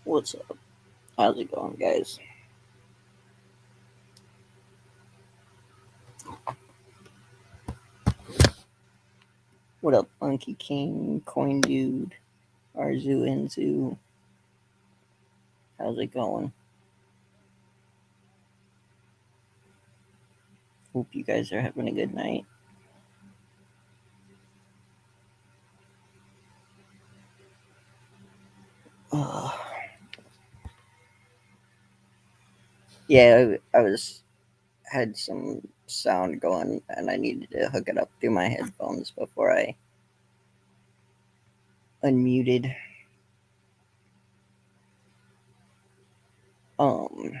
What's up? How's it going, guys? What up, Monkey King, Coin Dude, Arzu Enzu? How's it going? Hope you guys are having a good night. Uh, yeah, I had some sound going, and I needed to hook it up through my headphones before I unmuted. Um,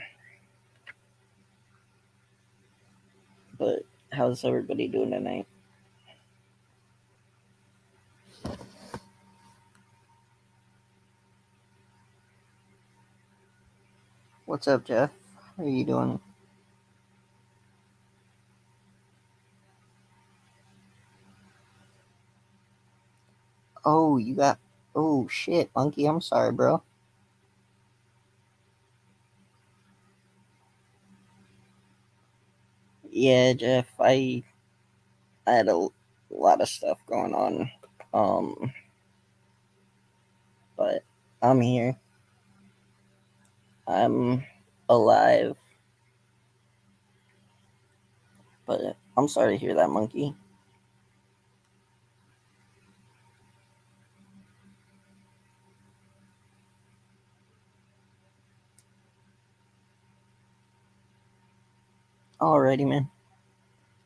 but how's everybody doing tonight? What's up, Jeff? How are you doing? Oh, you got. Oh shit, Monkey. I'm sorry, bro. Yeah, Jeff. I had a lot of stuff going on. Um, but I'm here. I'm alive. But I'm sorry to hear that, Monkey. Alrighty, man.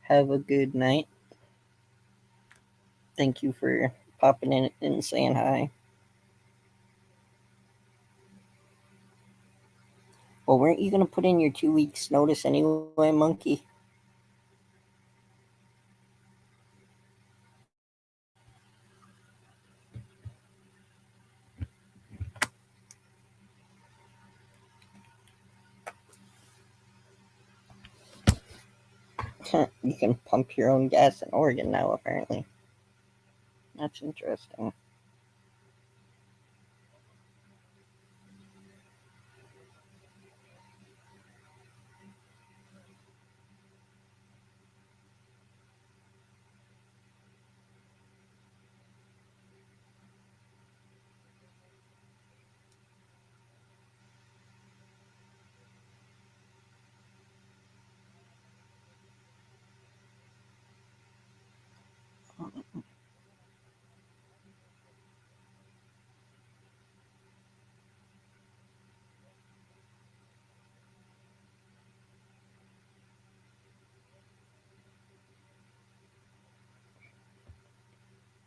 Have a good night. Thank you for popping in and saying hi. Well, weren't you gonna put in your 2 weeks notice anyway, Monkey? You can pump your own gas in Oregon now, apparently. That's interesting.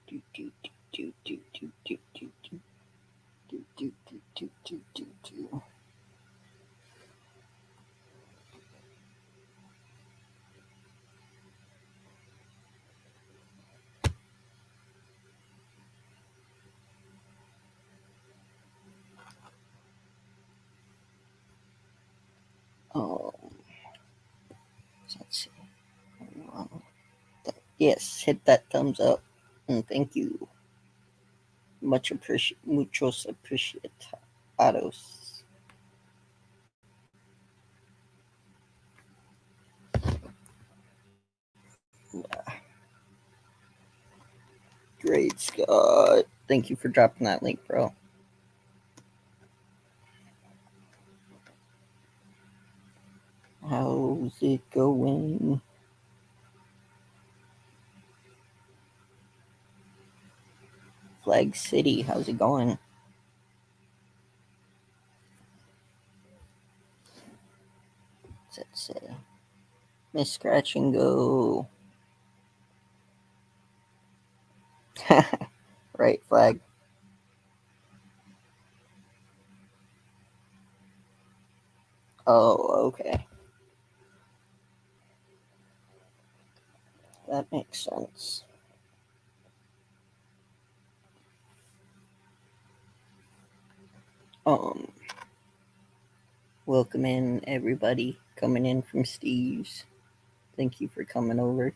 Do, do, do, do, do, do, do, do, do, do, do, do, do, do. Oh, let's see. Yes, hit that thumbs up. And thank you. Muchos appreciados. Great, Scott. Thank you for dropping that link, bro. How's it going? Flag City, how's it going? What's that say? Miss Scratch and Go. Right flag. Oh, okay. That makes sense. Um, welcome in everybody coming in from Steve's. Thank you for coming over.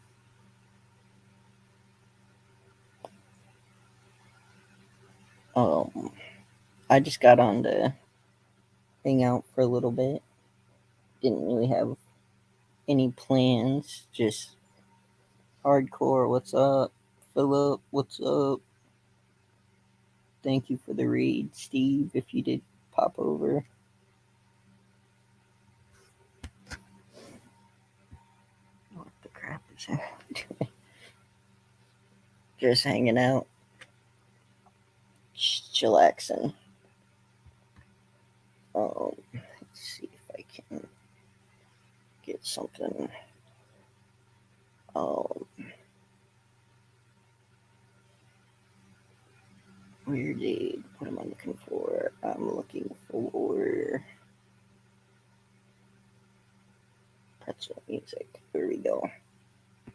I just got on to hang out for a little bit. Didn't really have any plans, just hardcore. What's up? Philip, what's up? Thank you for the read, Steve, if you did pop over. What the crap is that doing? Just hanging out. Chillaxing. Let's see if I can get something. Where did, what am I looking for? I'm looking for pretzel music. Here we go.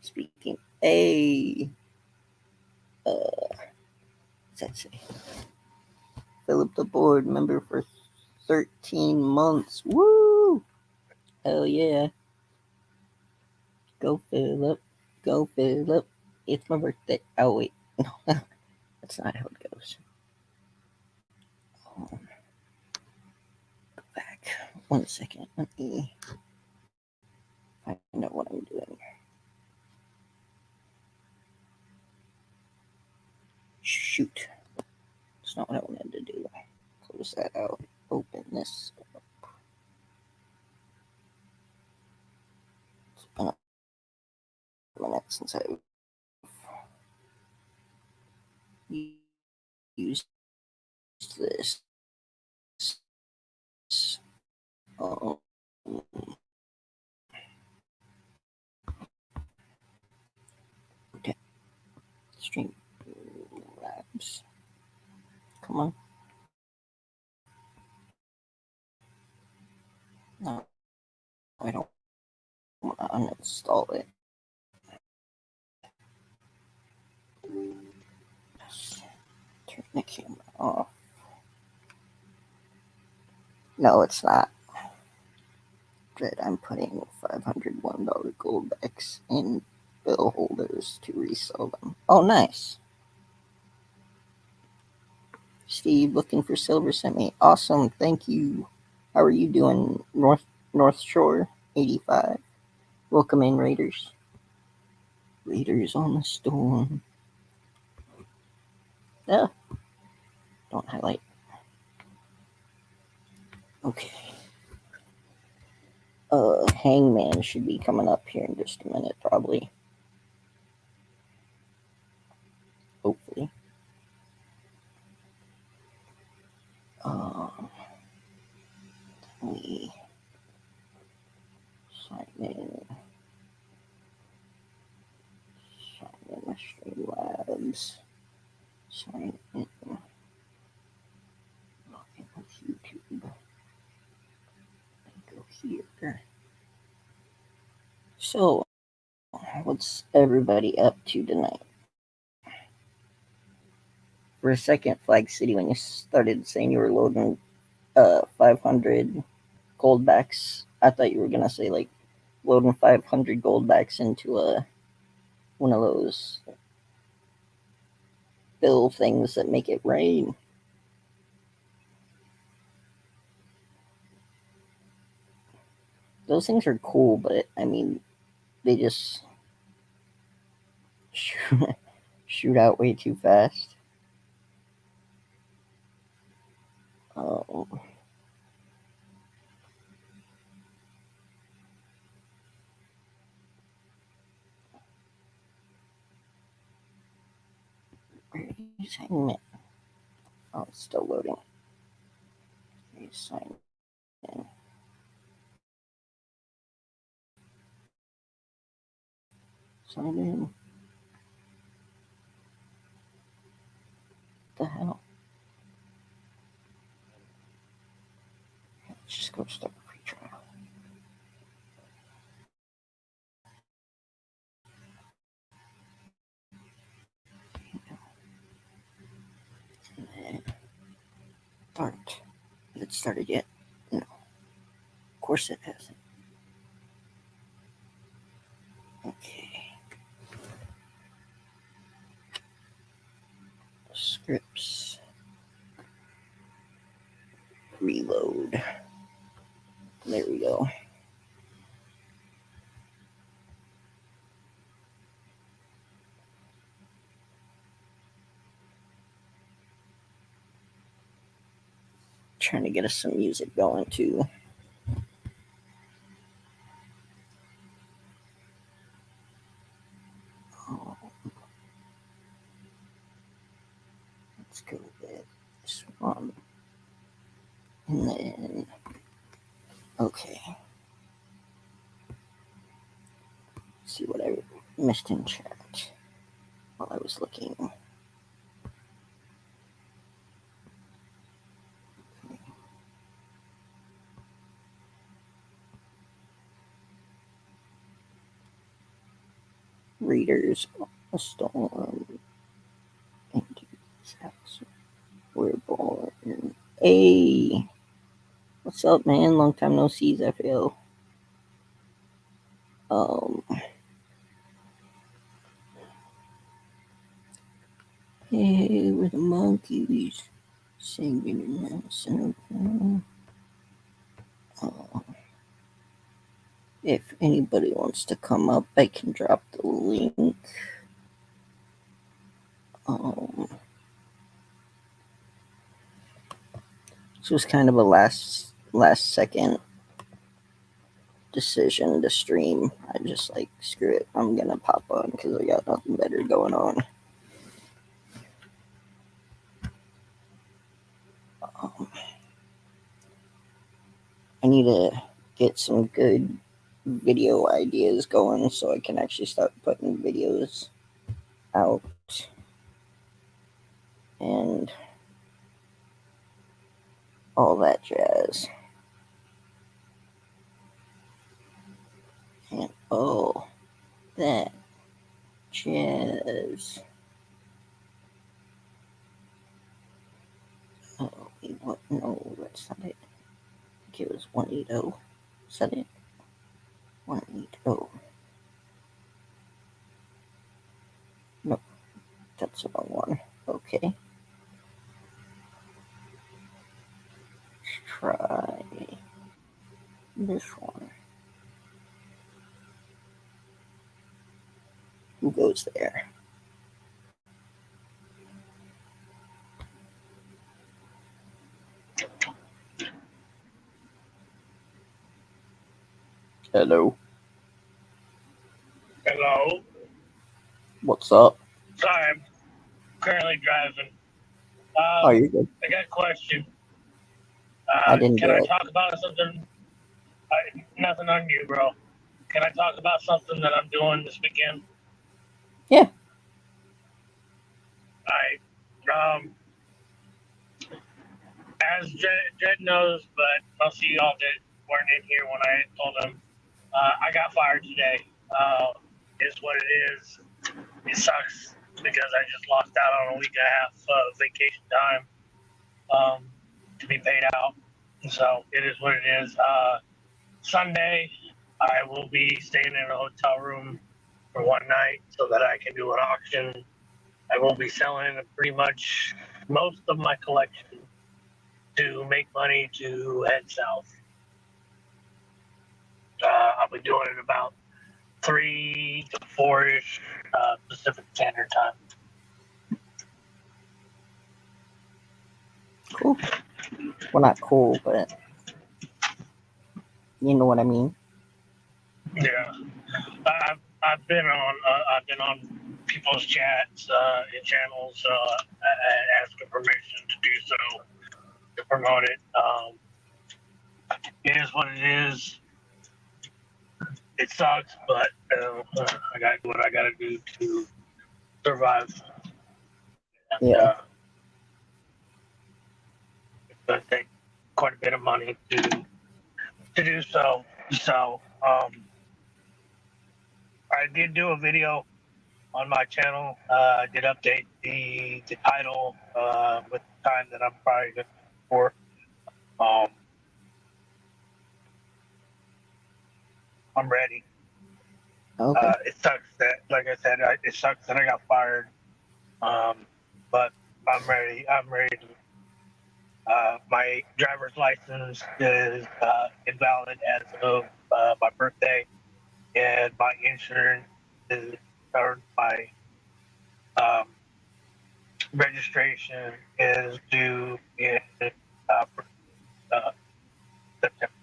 Speaking. Hey! What's that say? Philip the board member for 13 months. Woo! Hell yeah. Go Philip. Go Philip. It's my birthday. Oh wait. No. That's not how it goes. Go back. 1 second. Let me find out what I'm doing. Shoot. That's not what I wanted to do. Close that out. Open this up. It's been a minute since I've used this. Okay. Stream labs. Come on. No, I don't want to uninstall it. Turn the camera off. No, it's not. Dread, I'm putting $501 gold backs in bill holders to resell them. Oh, nice. Steve, looking for silver, sent me. Awesome, thank you. How are you doing, North Shore 85? Welcome in, Raiders. Raiders on the storm. Yeah. Don't highlight. Okay. Hangman should be coming up here in just a minute, probably. Hopefully. Let me sign in. Sign in my Streamlabs. Sign in. Log in with YouTube. And go here. So, what's everybody up to tonight? For a second, Flag City, when you started saying you were loading 500 gold backs, I thought you were gonna say like loading 500 gold backs into one of those bill things that make it rain. Those things are cool, but I mean, they just shoot out way too fast. Oh. Where's Hangman? Oh, it's still loading. Sign in. Sign in. What the hell? Let's just go start a free trial. Start. Has it started yet? No. Of course it hasn't. Okay. Scripts. Reload. There we go. Trying to get us some music going too. Oh. Let's go with this one. And then, okay. Let's see what I missed in chat while I was looking. Readers, a storm, into this house. We're born. Hey, what's up, man? Long time no see, I feel. Hey, we're the monkeys singing in the if anybody wants to come up, I can drop the link. This was kind of a last second decision to stream. I just like, screw it, I'm gonna pop on because I got nothing better going on. I need to get some good video ideas going so I can actually start putting videos out and all that jazz. And all that jazz. Oh, wait, what? No, that's not it. I think it was 180. Is that it? 180. Nope, that's the wrong one. Okay. Let's try this one. Who goes there? Hello. Hello. What's up? Sorry, I'm currently driving. Oh, you're good. I got a question. I didn't Can do I it. talk about something? Nothing on you, bro. Can I talk about something that I'm doing this weekend? Yeah. As Jed knows, but most of y'all weren't in here when I told him, I got fired today. Is what it is. It sucks because I just lost out on a week and a half of vacation time to be paid out. So it is what it is. Sunday, I will be staying in a hotel room for one night so that I can do an auction. I will be selling pretty much most of my collection to make money to head south. I'll be doing it about 3 to 4-ish Pacific Standard Time. Cool. Well, not cool, but you know what I mean. Yeah, I've been on people's chats and channels asking permission to do so, to promote it. It is what it is. It sucks, but I got to do what I got to do to survive. And, Yeah. it's going to take quite a bit of money to do so. So I did do a video on my channel. I did update the title with the time that I'm probably looking for. I'm ready. Okay. It sucks that, like I said, it sucks that I got fired. But I'm ready. I'm ready My driver's license is invalid as of my birthday, and my insurance is covered. My um, registration is due in uh, uh, September.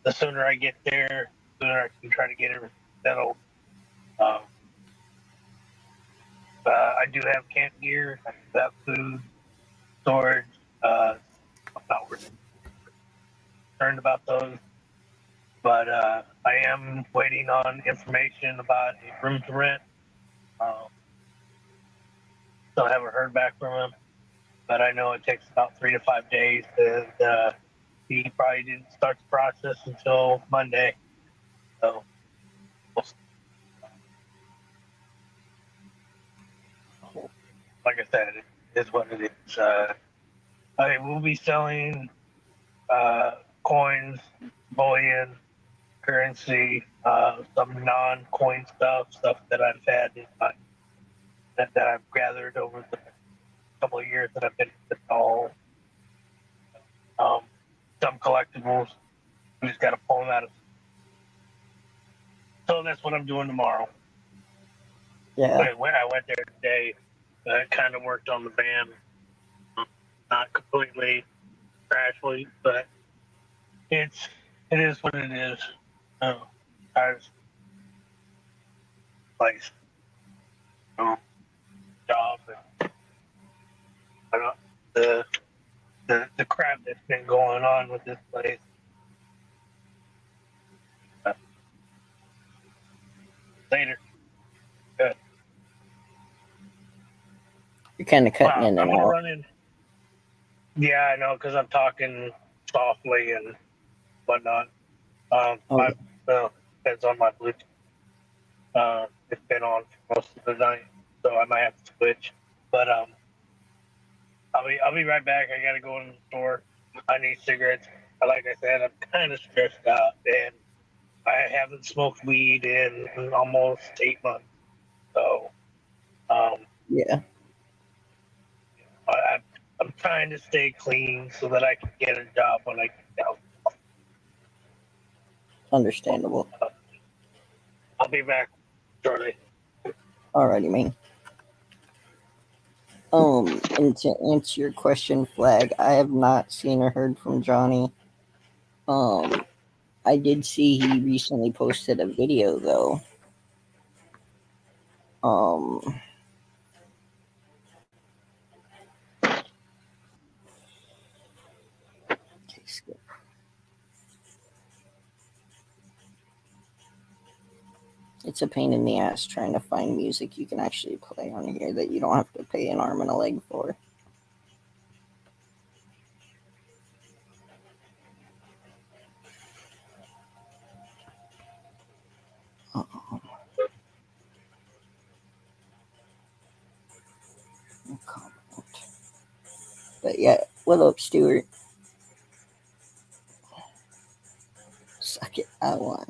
The sooner I get there, the sooner I can try to get everything settled. Um, I do have camp gear, I do have food, storage. I'm not concerned about those, but I am waiting on information about a room to rent. Um, Still haven't heard back from him, but I know it takes about 3 to 5 days, and he probably didn't start the process until Monday. So, like I said, it is what it is. I will be selling uh, coins, bullion, currency, some non-coin stuff that I've had in my, that I've gathered over the couple of years that I've been at all. Um, some collectibles. We just got to pull them out of. So that's what I'm doing tomorrow. Yeah, When I went there today, I kind of worked on the van, not completely trashly, but it is what it is. I was place, job, and I don't, the crap that's been going on with this place. Uh, Later, good. you're kind of cutting Wow, in I'm and gonna out. run in. Yeah, I know, because I'm talking softly and whatnot. Okay, My depends on my Bluetooth. It's been on for most of the night, so I might have to switch. But I'll be right back. I gotta go in the store. I need cigarettes. Like I said, I'm kind of stressed out, and I haven't smoked weed in almost 8 months. So yeah, I, I'm trying to stay clean so that I can get a job when I get out. understandable. I'll be back shortly. Alrighty, man. And to answer your question, Flag, I have not seen or heard from Johnny. Um, I did see he recently posted a video though. Um, it's a pain in the ass trying to find music you can actually play on here that you don't have to pay an arm and a leg for. Uh-oh. But yeah, what up, Stuart? Suck it, I won.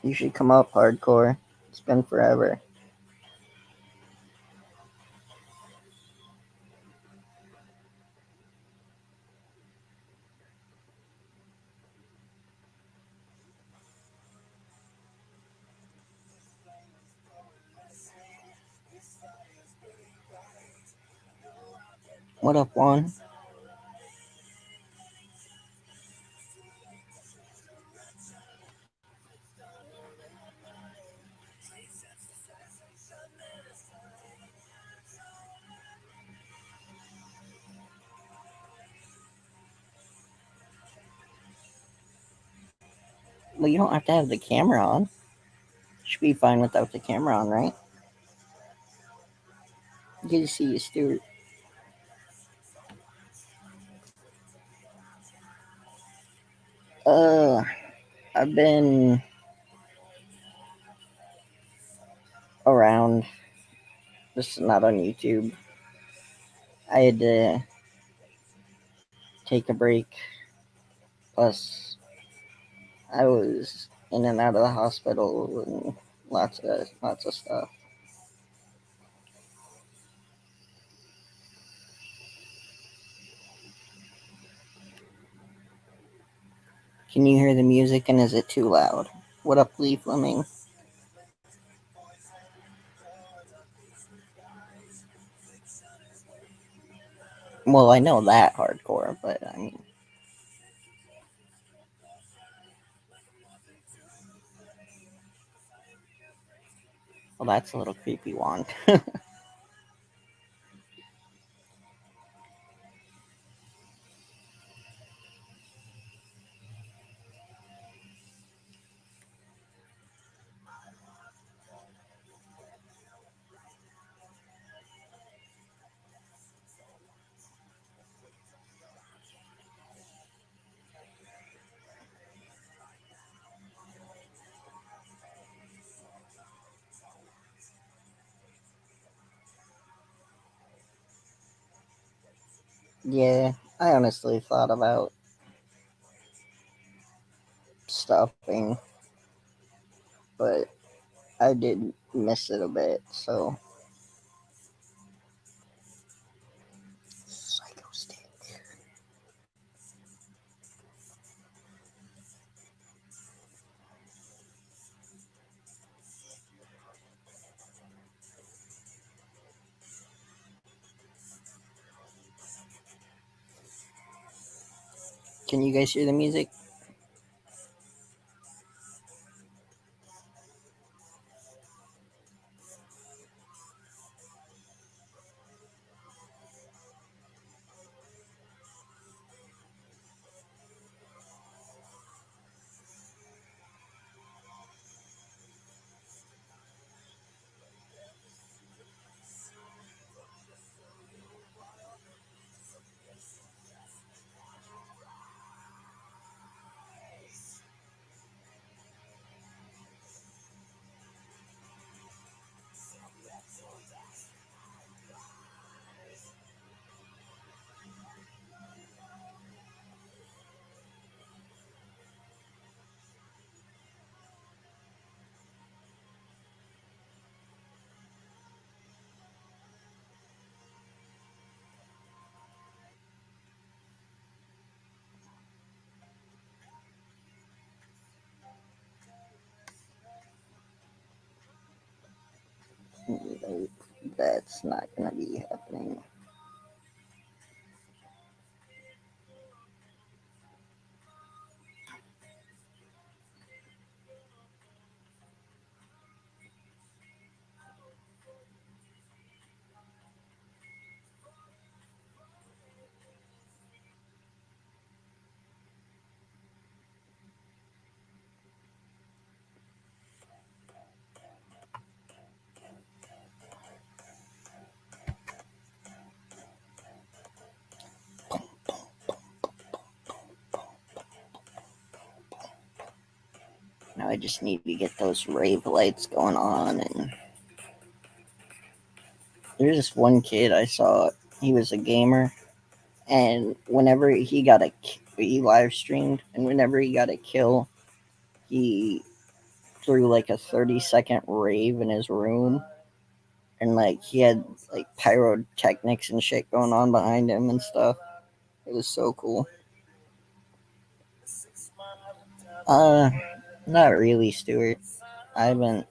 You should come up, hardcore. It's been forever. What up, Juan? Well, you don't have to have the camera on. Should be fine without the camera on, right? Good to see you, Stuart. Uh, I've been around, just not on YouTube. I had to take a break. Plus, I was in and out of the hospital and lots of stuff. Can you hear the music and is it too loud? What up, Lee Fleming? Well, I know that hardcore, but I mean, well, that's a little creepy, Wand. Yeah, I honestly thought about stopping, but I did miss it a bit, so. Psycho stick. Can you guys hear the music? Nope, that's not gonna be happening. Now I just need to get those rave lights going on. And there's this one kid I saw. He was a gamer, and whenever he live streamed, and whenever he got a kill, he threw like a 30-second rave in his room, and like he had like pyrotechnics and shit going on behind him and stuff. It was so cool. Uh, Not really, Stuart. I haven't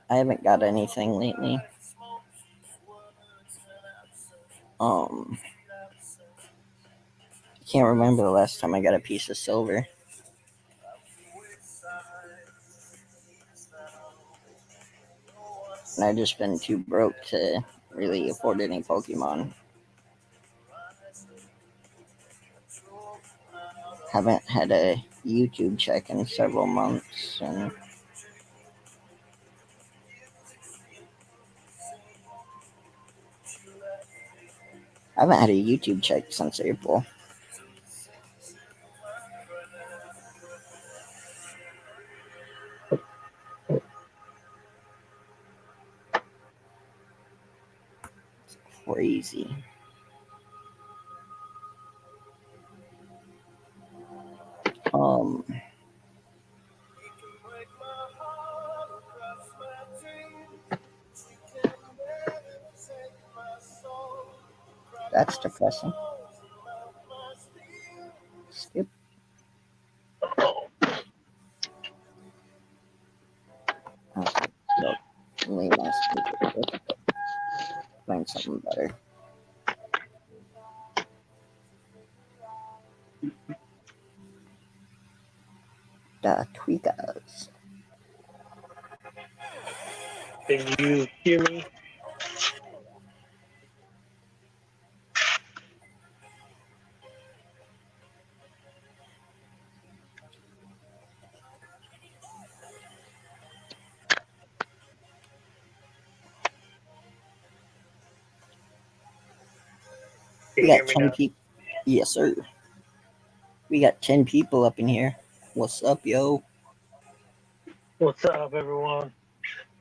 I haven't got anything lately. Um, can't remember the last time I got a piece of silver. And I've just been too broke to really afford any Pokemon. Haven't had a YouTube check in several months, and I haven't had a YouTube check since April. It's crazy. That's depressing. Skip. Okay, look, lame ass music. Find something better. The Tweakers. Can you hear me? Can We you got hear me 10 now? people. Yes, sir. We got 10 people up in here. What's up, yo? What's up, everyone?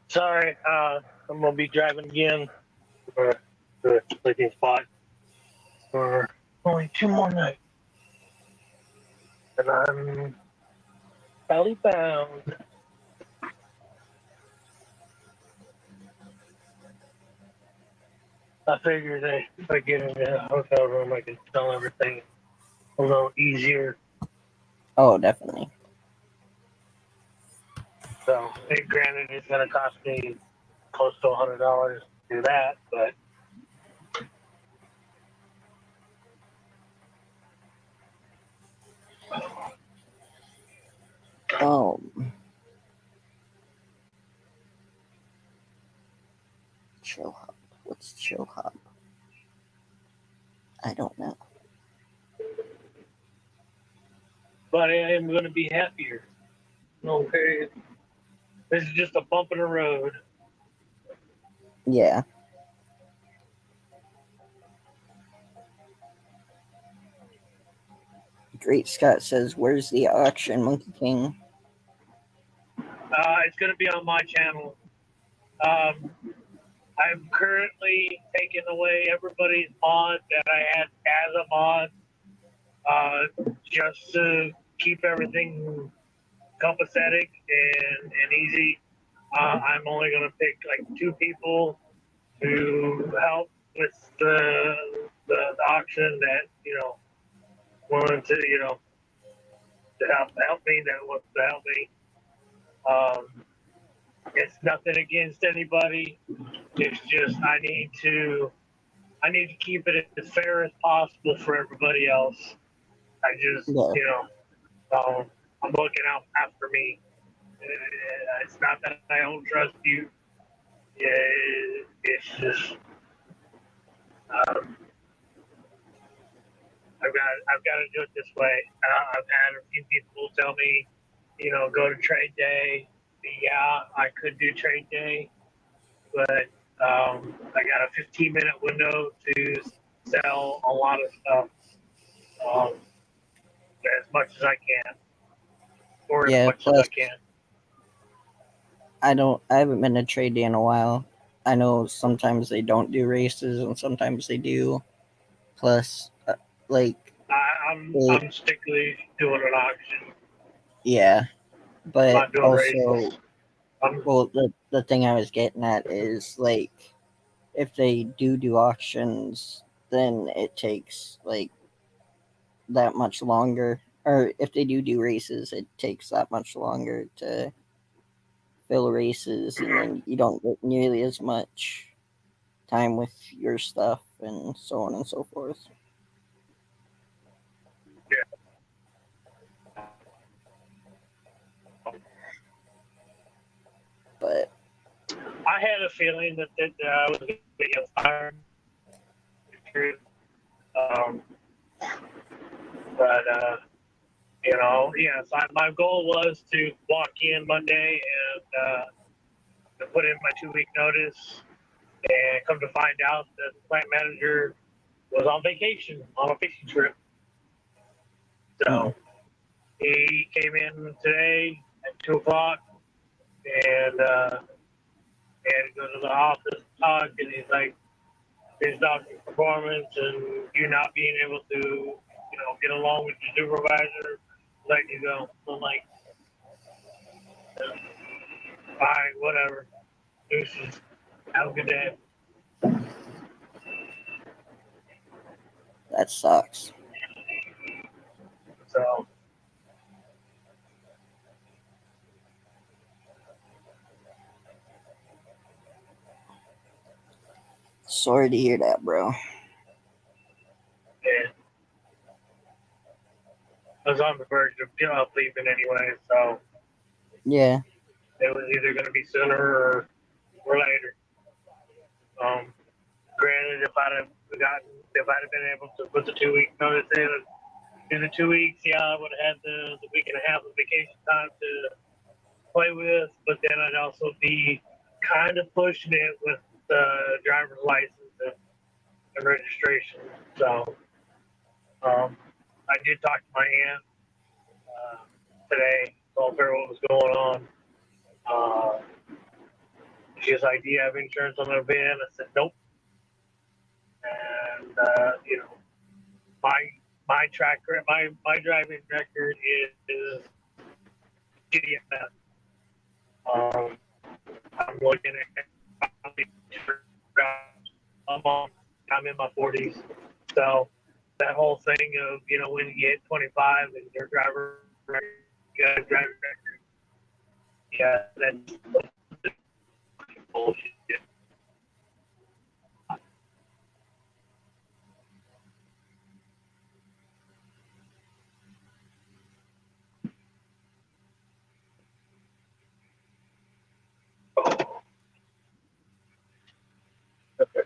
Sorry, I'm gonna be driving again for the sleeping spot for only 2 more nights, and I'm belly bound. I figured that if I get in a hotel room, I can sell everything a little easier. Oh, definitely. So, granted, it's gonna cost me close to $100 to do that, but Chill Hop. What's Chill Hop? I don't know. I am gonna be happier. Okay, this is just a bump in the road. Yeah. Great Scott says, "Where's the auction, Monkey King?" It's gonna be on my channel. Um, I'm currently taking away everybody's mod that I had as a mod, just to keep everything copacetic and easy. I'm only going to pick like 2 people to help with the auction that, wanted to, to help me, that wants to help me. It's nothing against anybody. It's just I need to keep it as fair as possible for everybody else. I just, Yeah. I'm looking out after me. It's not that I don't trust you. Yeah, it's just um, I've got to do it this way. I've had a few people tell me, go to trade day. Yeah, I could do trade day, but I got a 15-minute window to sell a lot of stuff, um, as much as I can, or as Yeah, much as I plus, can. I haven't been to trade day in a while. I know sometimes they don't do races and sometimes they do. Plus, like, it, I'm strictly doing an auction. yeah. I'm But not doing also, races. I'm well, the thing I was getting at is, like, if they do auctions, then it takes, like, that much longer. Or if they do races, it takes that much longer to fill races, and then you don't get nearly as much time with your stuff, and so on and so forth. But I had a feeling that I was going to get fired. Um, but so my goal was to walk in Monday and to put in my 2 week notice, and come to find out that the plant manager was on vacation on a fishing trip. mm, So he came in today at 2 o'clock, and and go to the office to talk, and he's like, his doctor's performance and you not being able to, get along with your supervisor, letting you go. So I'm like, all right, whatever. Deuces. Have a good day. That sucks. So Sorry to hear that, bro. yeah, I was on the verge of leaving anyway, so Yeah. it was either going to be sooner or later. Granted, if I'd have been able to put the 2 week notice in the 2 weeks, yeah, I would have had the week and a half of vacation time to play with, but then I'd also be kind of pushing it with the driver's license and registration. So I did talk to my aunt today, told her what was going on. Uh, she's like, "Do you have insurance on the van?" I said, "Nope." And my my driving record is shitty at best. Um, I'm looking at probably a month. I'm in my 40s, so that whole thing of when you get 25 and your driver driving record, yeah, that's bullshit. Okay.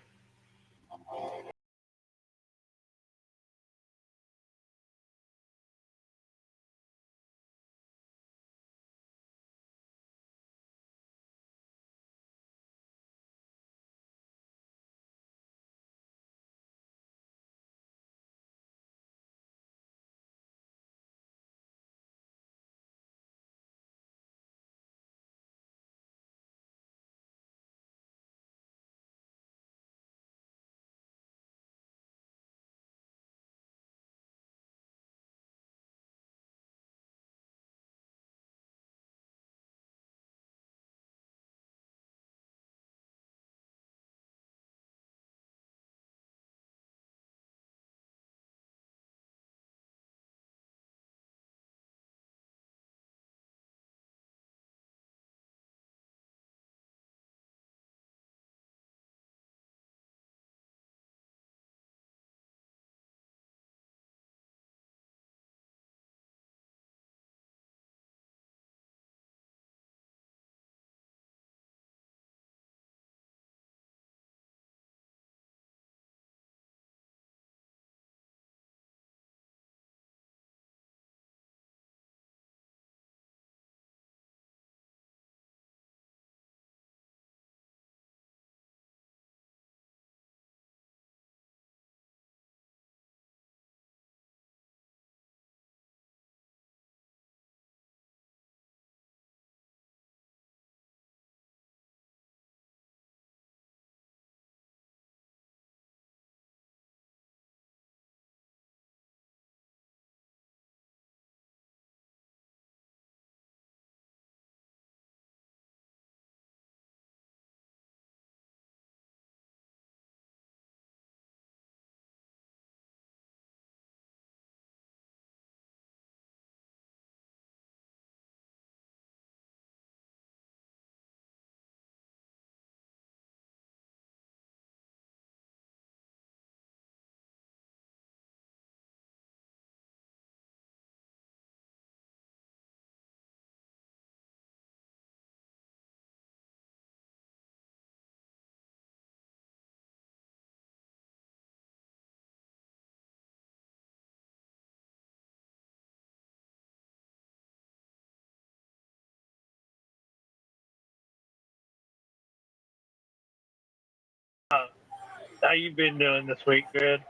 How you been doing this week, good?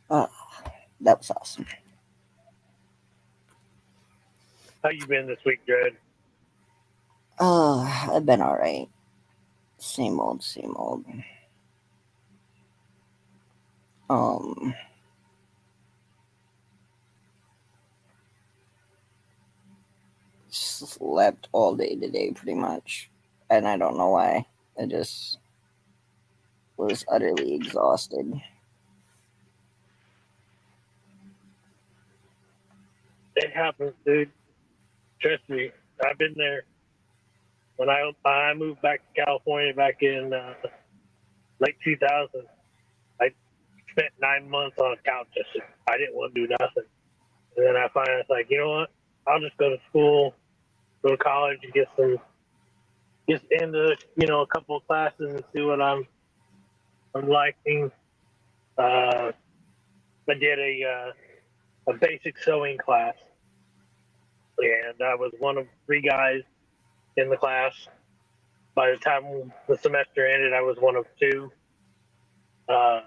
Oh, that was awesome. How you been this week, good? I've been alright. Same old, same old. Um, slept all day today, pretty much, and I don't know why. I just was utterly exhausted. It happens, dude. Trust me, I've been there. When I moved back to California back in late 2000, I spent 9 months on a couch. I didn't want to do nothing. And then I finally was like, you know what? I'll just go to school, go to college, and get into a couple of classes and see what I'm liking. I did a basic sewing class, and I was one of three guys in the class. By the time the semester ended, I was one of two. Uh,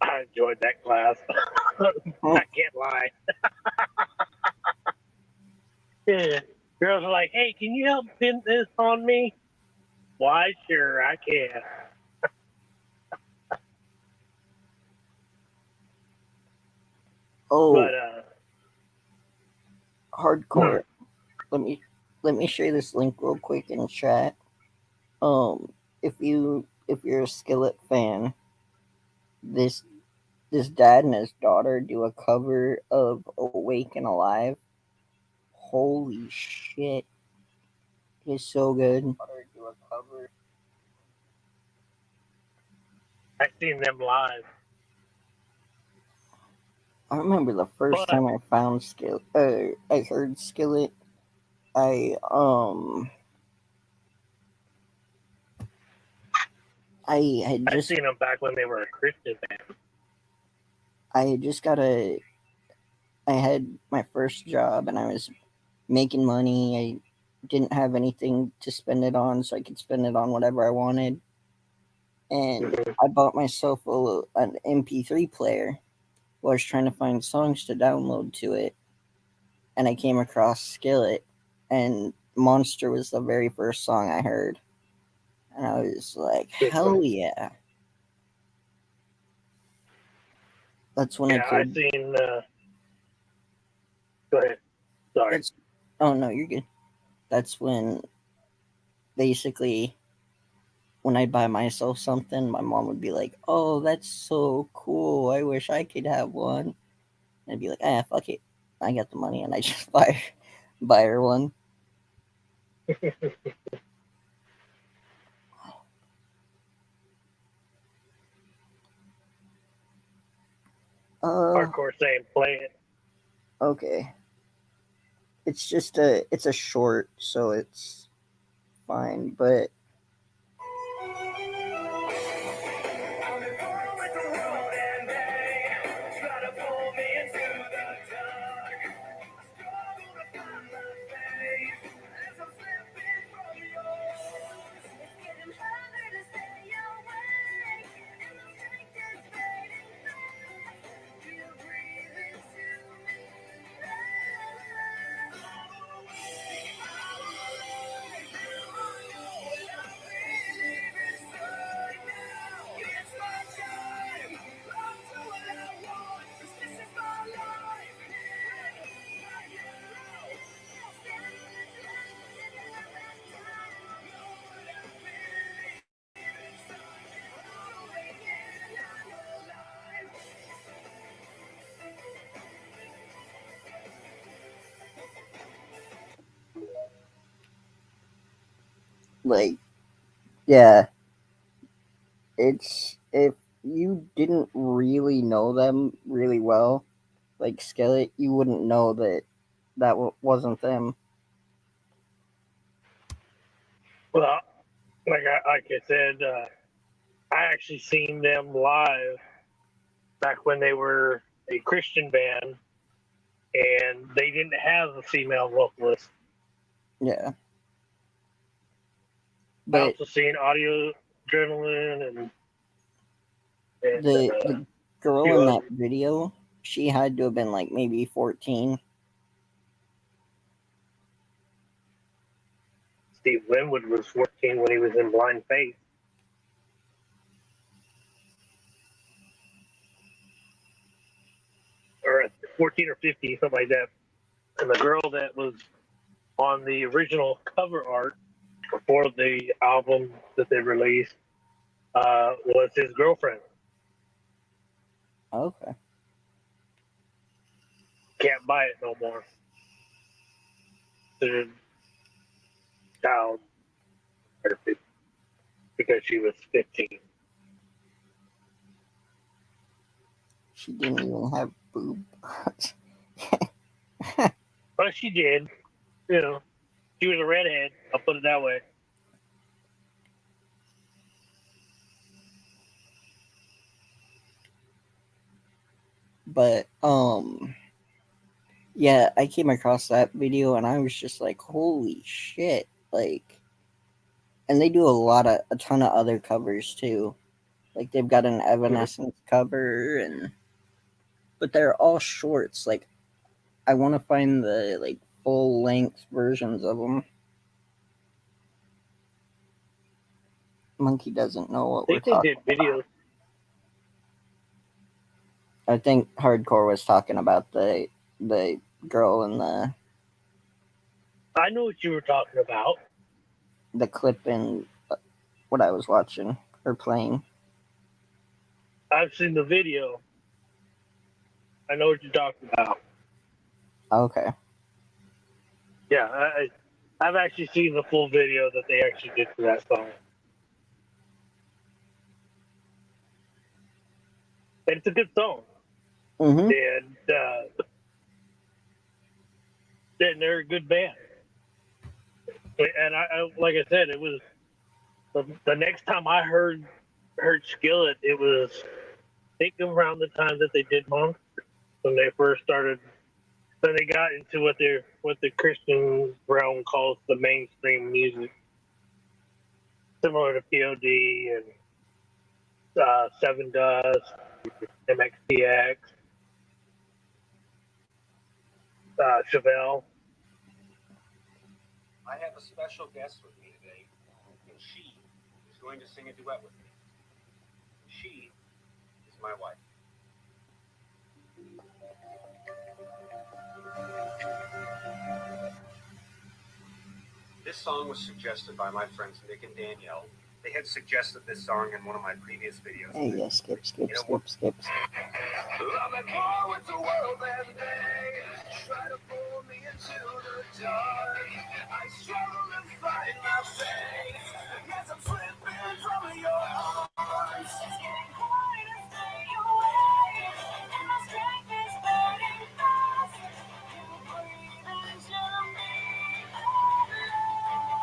I enjoyed that class. I can't lie. Yeah. Girls are like, "Hey, can you help pin this on me?" Why, sure, I can. Oh, But hardcore. Let me share this link real quick in chat. If you're a Skillet fan, this this dad and his daughter do a cover of Awake and Alive. Holy shit. It's so good. I've seen them live. I remember the first But time I found Skillet, I heard Skillet. I I had I've just seen them back when they were a Christian band. I had just got a I had my first job and I was making money. I didn't have anything to spend it on, so I could spend it on whatever I wanted. And Mm-hmm. I bought myself an MP3 player. I was trying to find songs to download to it, and I came across Skillet, and Monster was the very first song I heard, and I was like, Big fan. hell yeah! That's when I Yeah, I could. seen. Go ahead. Sorry. That's oh no, you're good. That's when basically when I'd buy myself something, my mom would be like, "Oh, that's so cool! I wish I could have one." And I'd be like, "Ah, fuck it, I got the money," and I just buy her one. Uh, Hardcore saying play it. okay. It's a short, so it's fine. But like, yeah, it's if you didn't really know them really well, like Skillet, you wouldn't know that wasn't them. Well, like I said, I actually seen them live back when they were a Christian band, and they didn't have a female vocalist. Yeah, I but also seen Audio Adrenaline and the a girl few in that others. video, she had to have been like maybe 14. Steve Winwood was 14 when he was in Blind Faith, or 14 or 15, something like that. And the girl that was on the original cover art for the album that they released was his girlfriend. Okay. Can't buy it no more. The child because she was 15. She didn't even have boob. But she did. You know, she was a redhead. I'll put it that way. But yeah, I came across that video and I was just like, holy shit. Like, and they do a ton of other covers too. Like they've got an Evanescence cover, and but they're all shorts. Like I want to find the like full length versions of them. Monkey doesn't know I what we're think they talking did about. videos. I think Hardcore was talking about the girl in I know what you were talking about. the clip in what I was watching or playing. I've seen the video. I know what you're talking about. Okay. Yeah, I've actually seen the full video that they actually did for that song. And it's a good song. Mm-hmm. And they're a good band. And I like I said, it was the next time I heard Skillet, it was I think around the time that they did Monk when they first started. Then they got into what the Christian realm calls the mainstream music, similar to POD and Seven Dust, MXPX, Chevelle. I have a special guest with me today, and she is going to sing a duet with me. She is my wife. This song was suggested by my friends Nick and Danielle. They had suggested this song in one of my previous videos. Hey, yeah, skip. I'm at war with the world and they try to pull me into the dark. I struggle to find my faith. Yes, I'm slipping from your arms. It's getting hard to stay away, and my strength is burning fast. Can you breathe into me?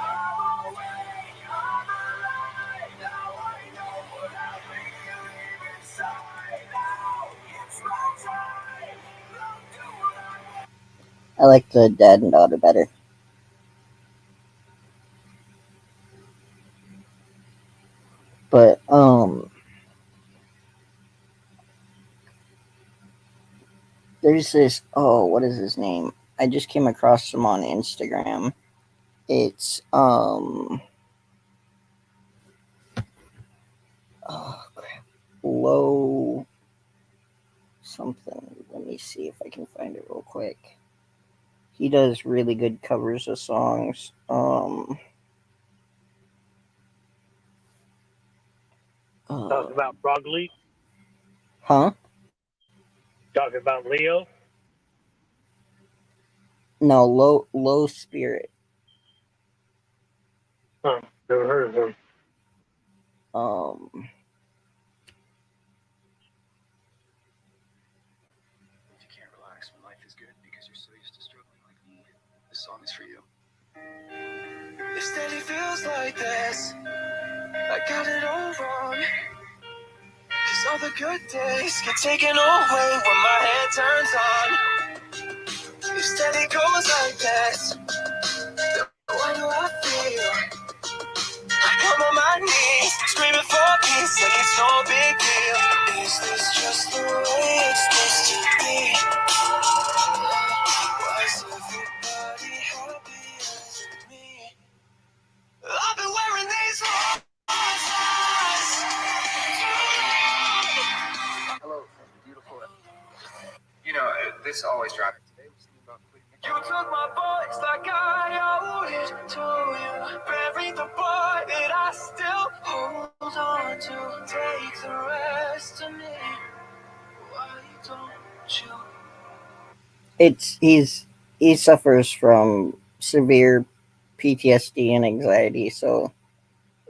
I'm awake, I'm alive. Now I know what I believe inside. Now it's my time. I'll do what I want. I like the dad and daughter better. But there's this, oh, what is his name? I just came across him on Instagram. It's oh crap. Low something. Let me see if I can find it real quick. He does really good covers of songs. Talking about Frog Leap, Huh? talking about Leo. No, low spirit. Huh, never heard of him. Um You can't relax when life is good because you're so used to struggling like me. This song is for you. It steady feels like this. I got it all wrong. Cause all the good days get taken away when my head turns on. It steady goes like this. Why do I feel? I come on my knees, screaming for peace like it's no big deal. Is this just the way it's supposed to be? Why is everybody happy as me? I've been wearing these eyes. Hello, beautiful. You know, this always drives me. Today we're singing about quitting. You took my voice like I owed it to you. Buried the boy that I still hold on to. Take the rest of me. Why don't you? It's he suffers from severe PTSD and anxiety, so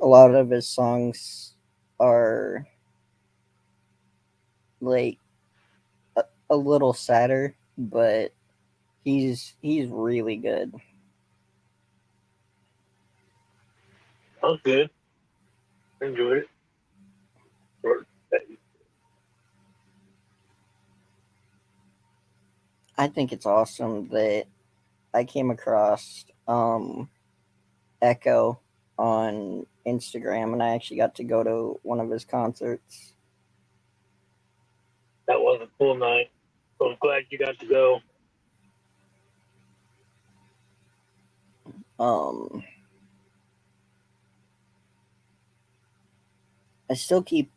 a lot of his songs are like a little sadder, but he's really good. That was good. I enjoyed it. I think it's awesome that I came across Echo on Instagram, and I actually got to go to one of his concerts. That was a cool night. So I'm glad you got to go. Um, I still keep,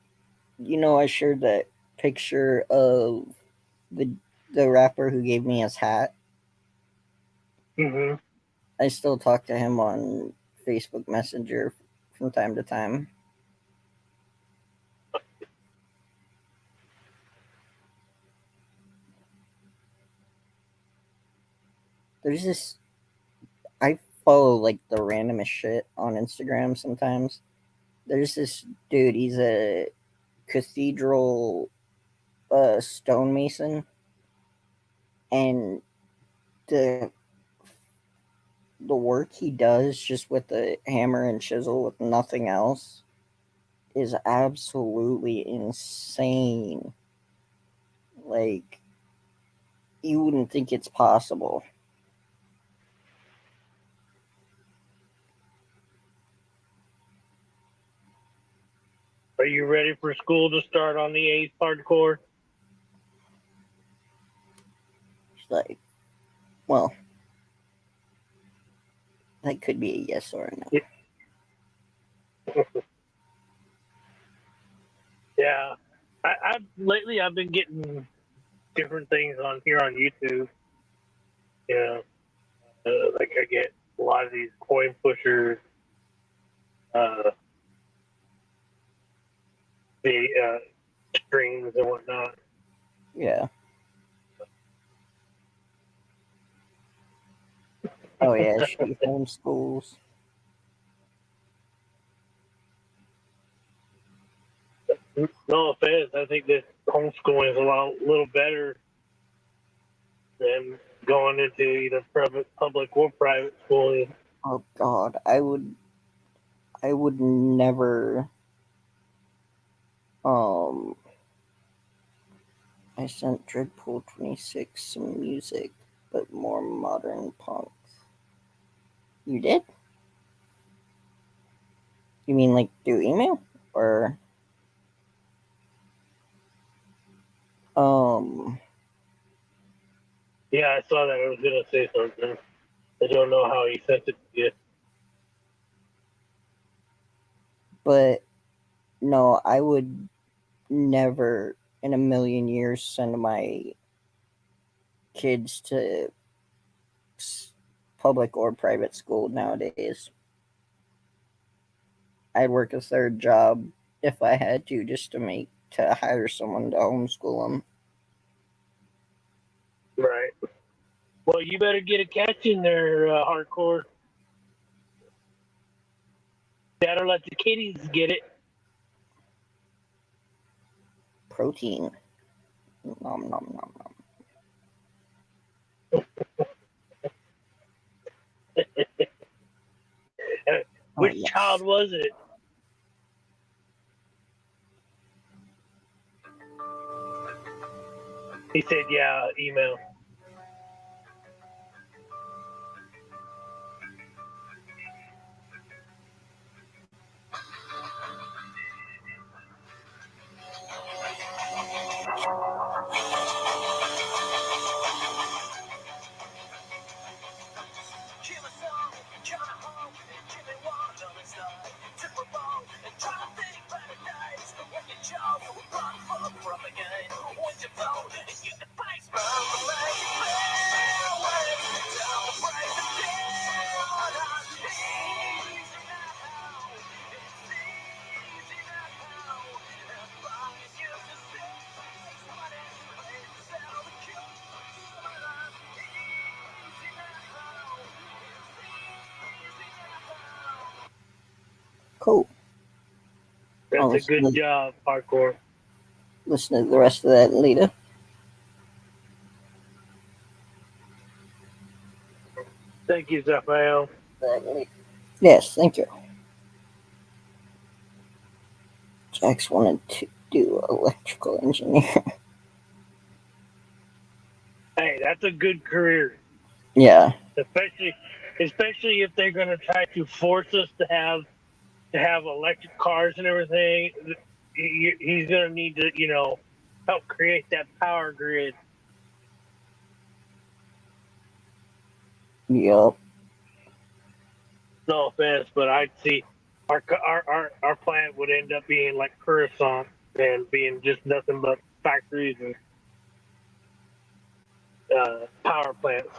I shared that picture of the the rapper who gave me his hat. Mm-hmm. I still talk to him on Facebook Messenger from time to time. There's this I follow like the randomest shit on Instagram sometimes. There's this dude, he's a cathedral stonemason, and the the work he does just with the hammer and chisel with nothing else is absolutely insane. Like, you wouldn't think it's possible. Are you ready for school to start on the 8th hardcore? It's like, well, that could be a yes or a no. Yeah. Lately I've been getting different things on here on YouTube. Yeah. Like I get a lot of these coin pushers, uh, the strings and whatnot. Yeah. Oh yeah, she homeschools. No offense, I think that homeschooling is little better than going into either public or private schooling. Oh God, I would never. Um, I sent Dreadpool 26 some music, but more modern punk. You did? You mean like through email or um? Yeah, I saw that. I was gonna say something. I don't know how he sent it to you. But no, I would never in a million years send my kids to public or private school nowadays. I'd work a third job if I had to just to hire someone to homeschool them. Right. Well, you better get a catch in there, hardcore. That'll let the kiddies get it. Protein. Nom nom nom nom. Oh Which child yes. was it? He said, "Yeah, email." Cool. That's a good job, Hardcore. Listen to the rest of that later. Thank you, Raphael. Yes, thank you. Jax wanted to do electrical engineer. Hey, that's a good career. Yeah. Especially if they're gonna try to force us to have electric cars and everything. He's gonna need to, help create that power grid. Yup. No offense, but I'd see our plant would end up being like Coruscant and being just nothing but factories and power plants.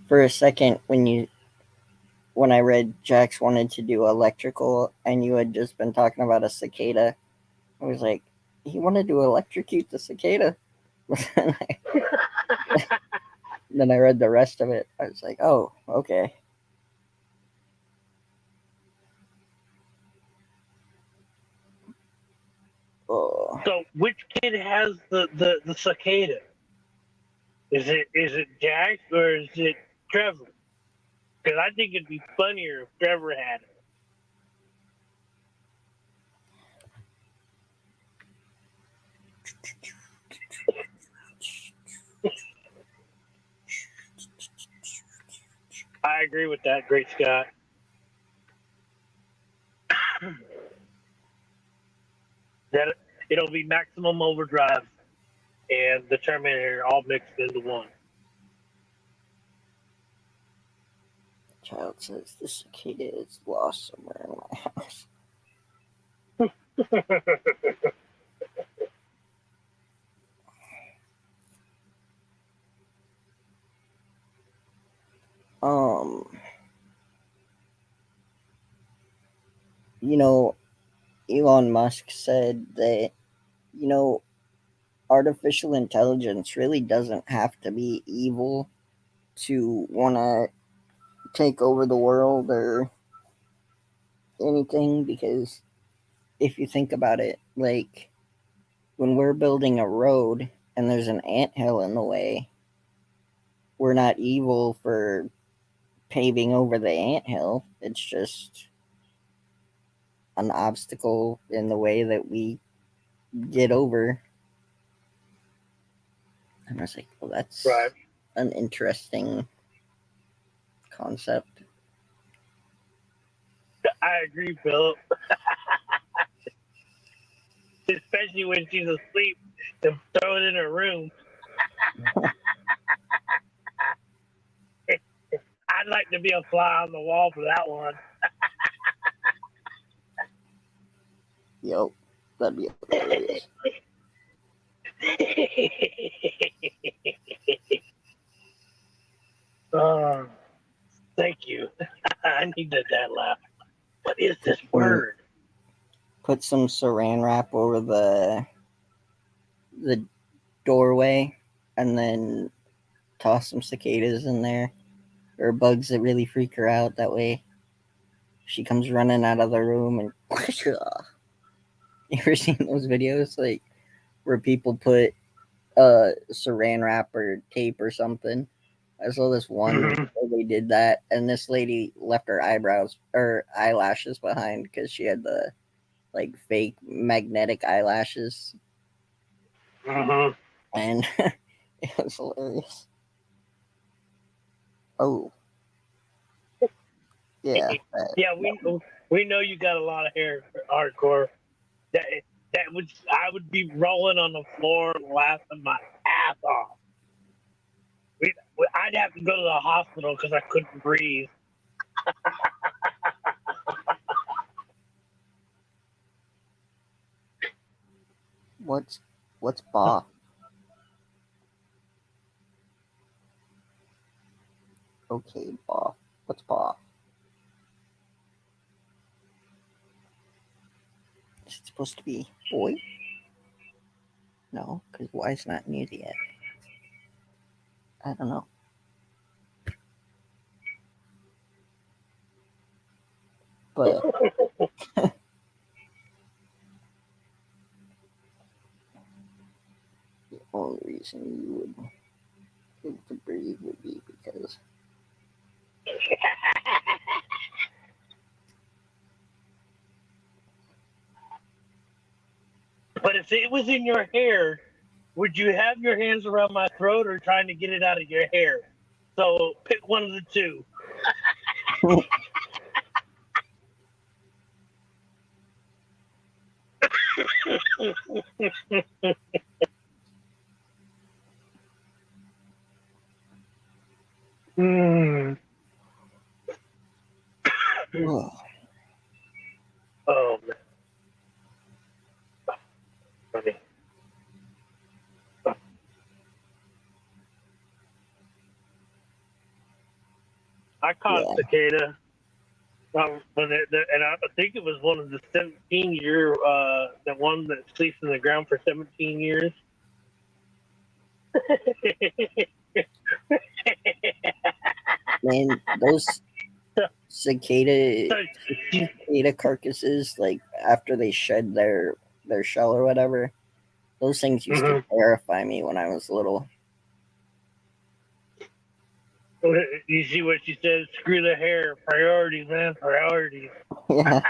For a second, when I read Jax wanted to do electrical and you had just been talking about a cicada, I was like, he wanted to electrocute the cicada. Then I read the rest of it. I was like, oh, okay. Oh. So which kid has the cicada? Is it Jax or is it Trevor? Because I think it'd be funnier if Trevor had it. I agree with that, Great Scott. That it'll be Maximum Overdrive and the Terminator all mixed into one. Child says the cicada is lost somewhere in my house. You know, Elon Musk said that, you know, artificial intelligence really doesn't have to be evil to want to take over the world or anything, because if you think about it, like when we're building a road and there's an anthill in the way, we're not evil for paving over the anthill. It's just an obstacle in the way that we get over. And I was like, well, that's Right. an interesting concept. I agree, Philip. Especially when she's asleep and throw it in her room. I'd like to be a fly on the wall for that one. Yep, that'd be hilarious. Thank you. I needed that laugh. What is this word? Put some saran wrap over the doorway and then toss some cicadas in there or bugs that really freak her out. That way she comes running out of the room and you ever seen those videos like where people put saran wrap or tape or something? I saw this one where they did that, and this lady left her eyebrows or eyelashes behind because she had the like fake magnetic eyelashes, and it was hilarious. Oh, yeah, Yeah, we know you got a lot of hair, Hardcore. I would be rolling on the floor laughing my ass off. I'd have to go to the hospital because I couldn't breathe. what's ba? Okay, ba. What's ba? Is it supposed to be boy? No, because Y's not needed yet. I don't know. But the only reason you would be able to breathe would be because But if it was in your hair, would you have your hands around my throat or trying to get it out of your hair? So pick one of the two. Mm. oh, Oh man. Funny. I caught yeah. cicada. And I think it was one of the 17-year, the one that sleeps in the ground for 17 years. Man, those cicada carcasses, like after they shed their shell or whatever, those things used to terrify me when I was little. You see what she says? Screw the hair. Priorities, man. Priorities. Yeah.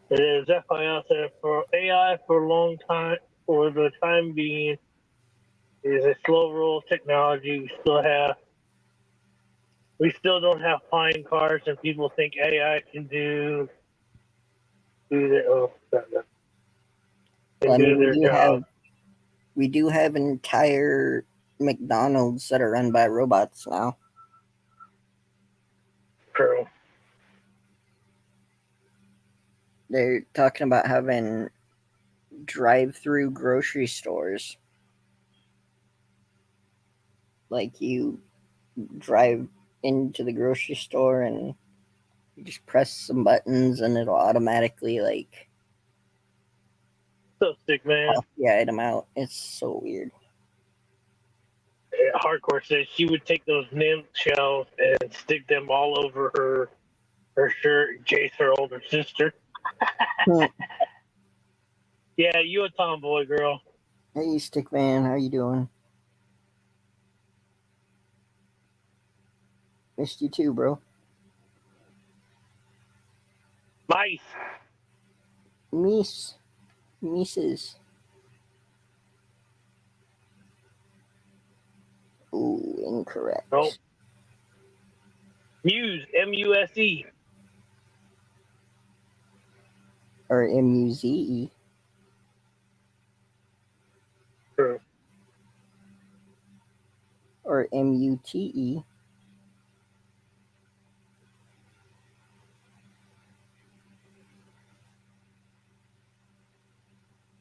It is definitely out there for AI for a long time. For the time being, it is a slow roll technology. We still don't have flying cars, and people think AI can do their Well, I mean, do their job. we do have entire McDonald's that are run by robots now. True. They're talking about having drive-through grocery stores. Like you drive into the grocery store and you just press some buttons and it'll automatically like So sick, man. pop the item out. It's so weird. Hardcore says she would take those nymph shells and stick them all over her shirt and chase her older sister. Yeah, you a tomboy, girl. Hey, Stickman, how you doing? Missed you too, bro. Mice. Mises. Ooh, incorrect. Nope. Muse. M-U-S-E. Or M-U-Z-E. True. Or M-U-T-E.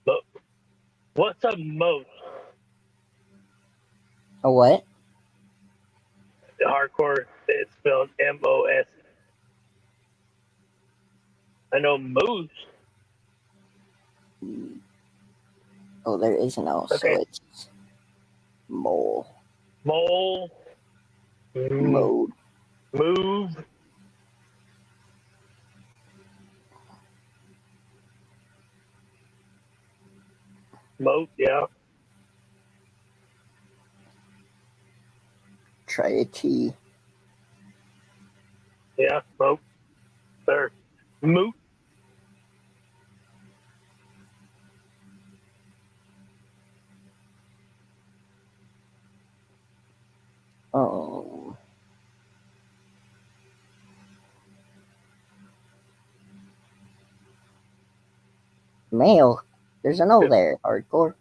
But what's a moat? A what? Hardcore, it's spelled M-O-S. I know moose. Oh, there is an O, so it's mole. Mole. Mode. Move. Moat, yeah. Try a T. Yeah, moat. There. Moot. Oh. Male. There's an O there, hardcore.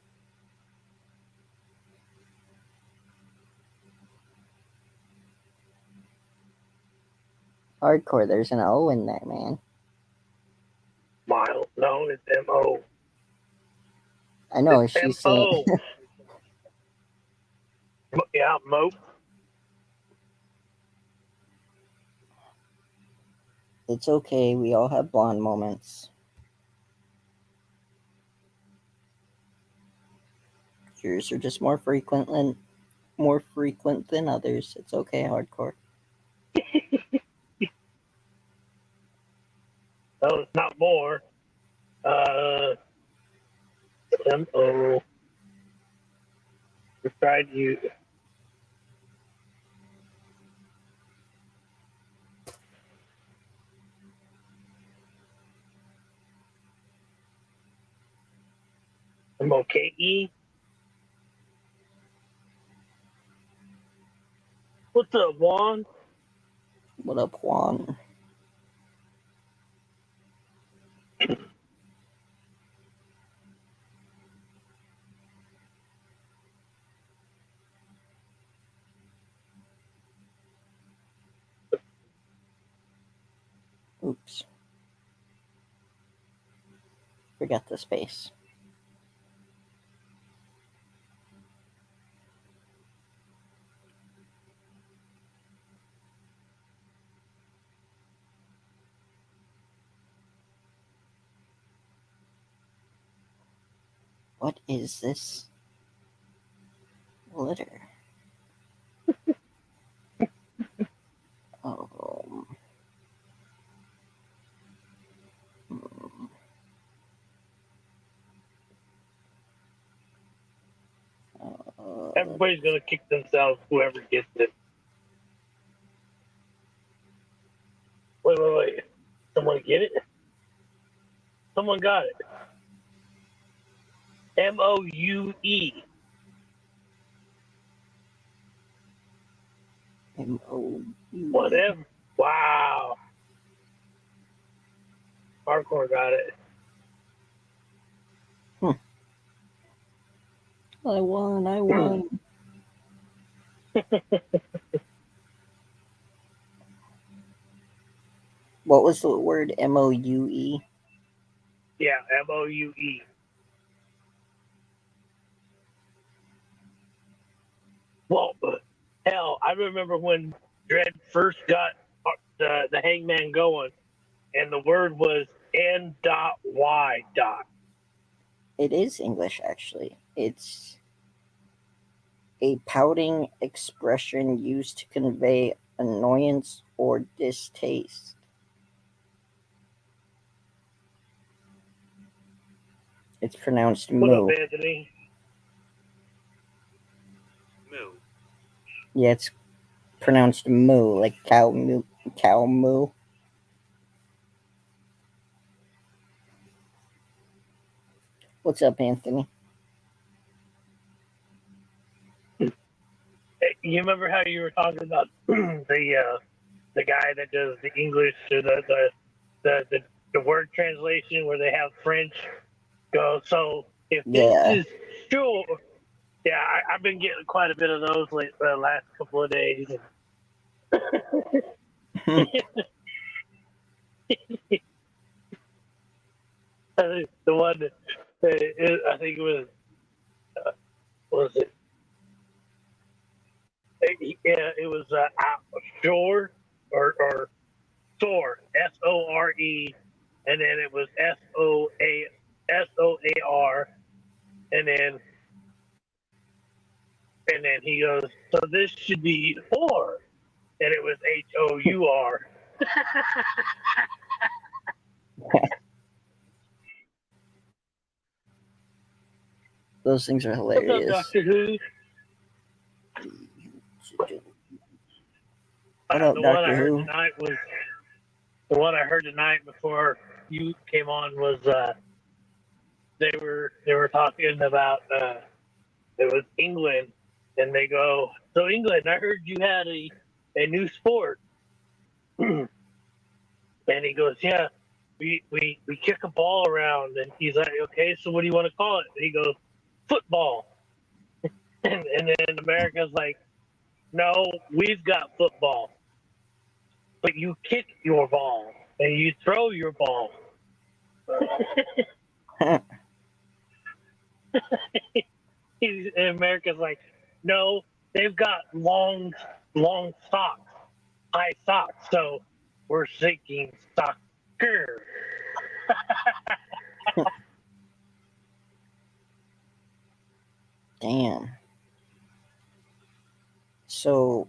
Hardcore, there's an O in there, man. Mile. No, it's M-O. I know, It's she's M-O. saying. Yeah, moat. It's okay, we all have blonde moments. Yours are just more frequent than others. It's okay, hardcore. No, it's not more. M-O. Just tried you. M-O-K-E. What's up, Juan? What up, Juan? Oops. Forgot the space. What is this letter? Oh. Everybody's gonna kick themselves, whoever gets it. Wait. Someone get it? Someone got it. M-O-U-E. M-O-U. Whatever. Wow. Hardcore got it. I won. What was the word? M-O-U-E? Yeah, M-O-U-E. Well, hell, I remember when Dread first got the Hangman going, and the word was N.Y. It is English, actually. It's a pouting expression used to convey annoyance or distaste. It's pronounced What up, moo. Anthony? Moo. Yeah, it's pronounced moo, like cow moo. Cow moo. What's up, Anthony? You remember how you were talking about the guy that does the English or the word translation where they have French go? So if this Yeah. is sure, yeah, I've been getting quite a bit of those last couple of days. The one that I think it was it? Yeah, it was shore or sore, S-O-R-E, and then it was S-O-A-R, and then he goes, so this should be whore, and it was H-O-U-R. Those things are What's up, hilarious. Doctor Who? What up, The one I Doctor heard Who? tonight was the one I heard tonight before you came on was they were talking about it was England, and they go, so England, I heard you had a new sport. And he goes, yeah, we kick a ball around. And he's like, okay, so what do you want to call it? And he goes, football. And then America's like, no, we've got football, but you kick your ball and you throw your ball. And America's like, no, they've got long socks, high socks, so we're thinking soccer. Damn. So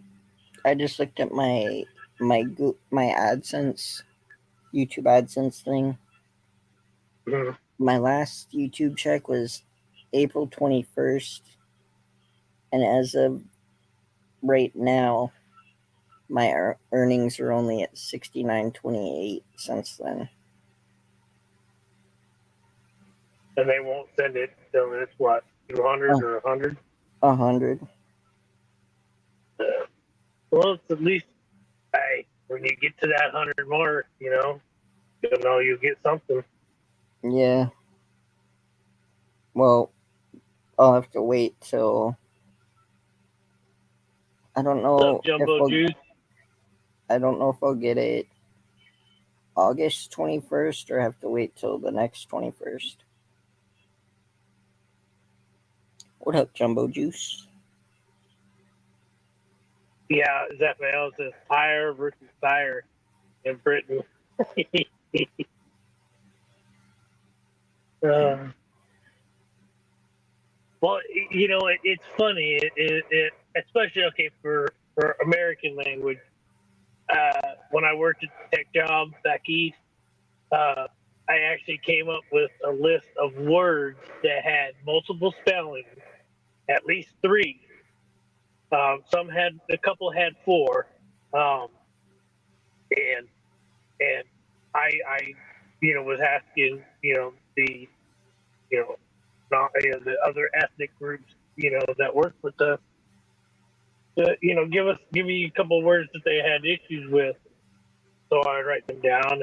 I just looked at my AdSense YouTube AdSense thing. Mhm. My last YouTube check was April 21st, and as of right now, my earnings are only at 69.28 since then. And they won't send it till it's what, 200 or 100? 100. Well, it's at least, hey, when you get to that 100 mark, you'll know you get something. Yeah. Well, I'll have to wait till. I don't What's know up, Jumbo Juice? I don't know if I'll get it August 21st or have to wait till the next 21st. What up, Jumbo Juice? Yeah, Zaphael says tire versus tire in Britain. Well, it's funny. Especially okay for American language. When I worked at the tech job back east, I actually came up with a list of words that had multiple spellings, at least three. A couple had four, um, and and I was asking the not the other ethnic groups that work with us to give me a couple of words that they had issues with, so I'd write them down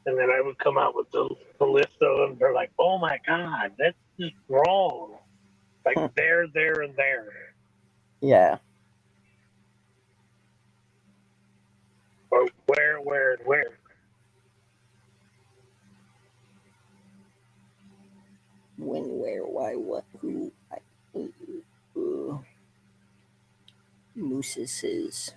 and then I would come out with the list of them. They're like, oh my god, that's just wrong. Like there, and there. Yeah. Or where, and where. When, where, why, what, who. Mooses.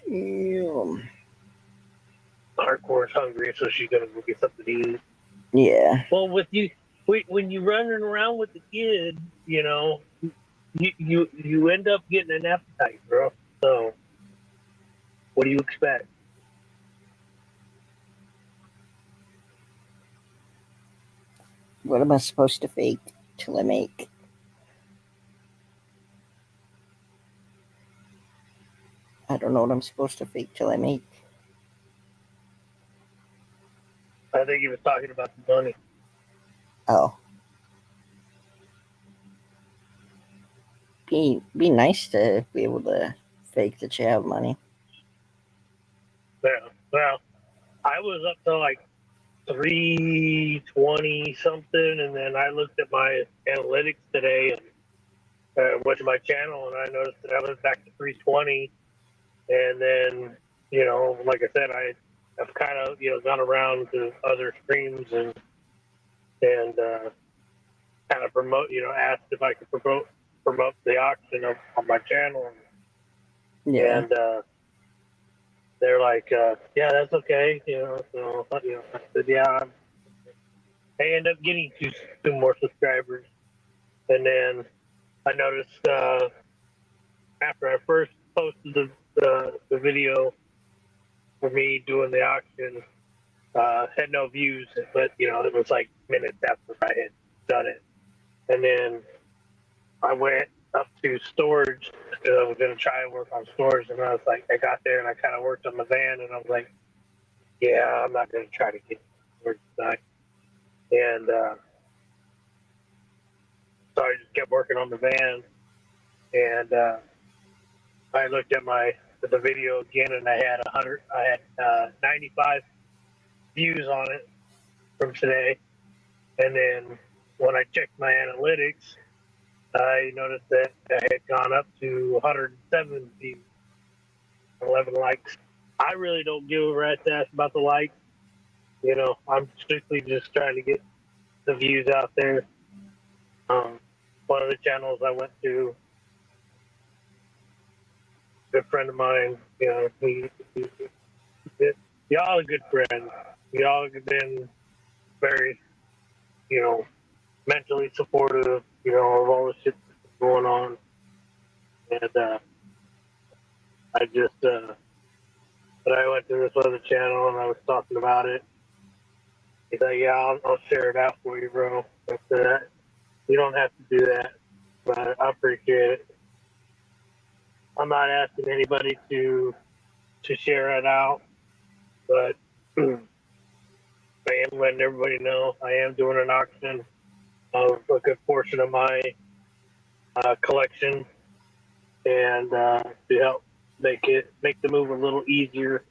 Damn. Hardcore's hungry, so she's gonna go get something to eat. Yeah. Well, when you running around with the kid, you end up getting an appetite, bro. So, what do you expect? What am I supposed to fake till I make? I don't know what I'm supposed to fake till I make. I think he was talking about the money. Oh. Be nice to be able to fake that you have money. Yeah. Well, I was up to like 320 something, and then I looked at my analytics today and went to my channel, and I noticed that I was back to 320. And then, like I said, I've kind of gone around to other streams and kind of asked if I could promote the auction on my channel, Yeah. and they're like, yeah, that's okay, So I said, yeah. I end up getting two more subscribers, and then I noticed after I first posted the video for me doing the auction, had no views, but it was like minutes after I had done it, and then I went up to storage because I was going to try and work on storage, and I was like, I got there and I kind of worked on the van, and I was like, yeah, I'm not going to try to get storage tonight, and so I just kept working on the van, and I looked at the video again, and I had 95 views on it from today, and then when I checked my analytics, I noticed that I had gone up to 107 views, 11 likes. I really don't give a rat's ass about the likes. I'm strictly just trying to get the views out there. One of the channels I went to, a good friend of mine, y'all are good friends. Y'all have been very, mentally supportive, of all the shit that's going on. I just, but I went to this other channel and I was talking about it. He's like, yeah, I'll share it out for you, bro. I said, you don't have to do that, but I appreciate it. I'm not asking anybody to share it out, but I am letting everybody know I am doing an auction of a good portion of my collection, and to help make the move a little easier,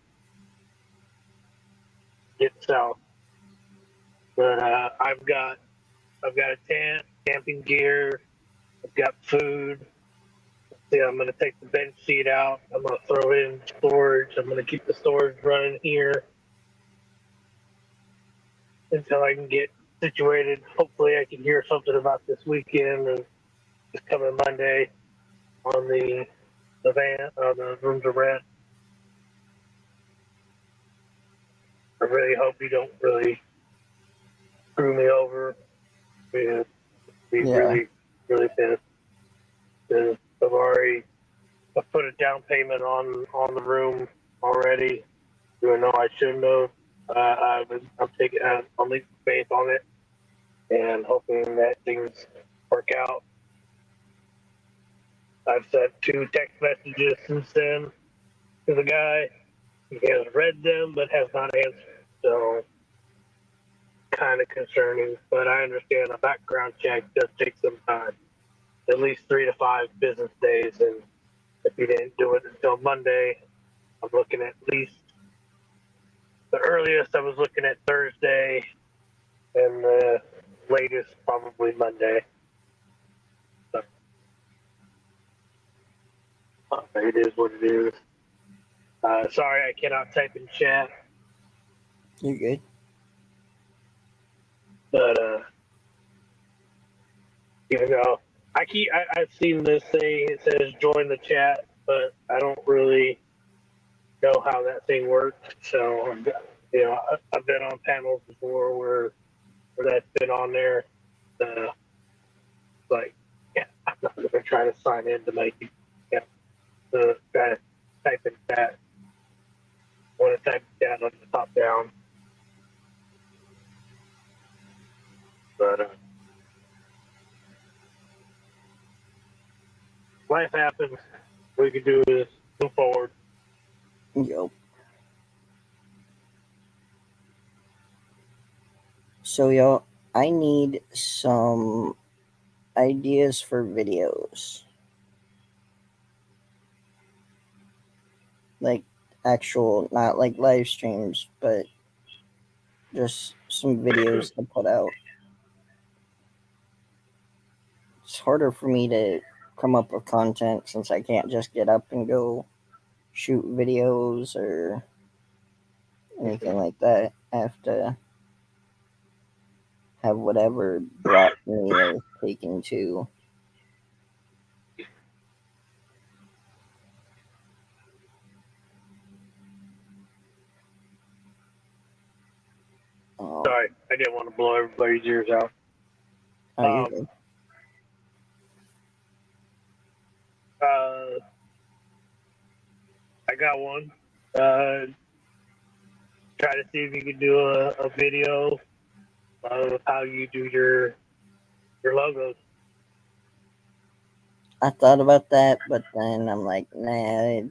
get south. But I've got a tent, camping gear, I've got food. See, I'm gonna take the bench seat out. I'm gonna throw it in storage. I'm gonna keep the storage running here until I can get situated. Hopefully, I can hear something about this weekend and this coming Monday on the van, on the room to rent. I really hope you don't really screw me over. Because be really, really pissed. Because I've put a down payment on the room already. Even though I shouldn't have. I'm leaving faith on it and hoping that things work out. I've sent 2 text messages since then to the guy. He has read them but has not answered. So, kind of concerning. But I understand a background check does take some time, at least 3 to 5 business days. And if you didn't do it until Monday, I'm looking at least the earliest I was looking at Thursday, and the latest probably Monday. So, it is what it is. Sorry, I cannot type in chat. You're good. But even though I've seen this thing, it says join the chat, but I don't really know how that thing works. So, I've been on panels before where that's been on there. Like, yeah, I'm not going to try to sign in to make it. Yeah, try to type in chat. I want to type it down on the top down. But life happens. What we can do is move forward. Yep. So, y'all, I need some ideas for videos. Like, actual, not like live streams, but just some videos to put out. It's harder for me to come up with content since I can't just get up and go shoot videos or anything like that. I have to have whatever brought me or taken to. Sorry, I didn't want to blow everybody's ears out. Oh, you're good. I got one. Try to see if you can do a video of how you do your logos. I thought about that, but then I'm like, nah,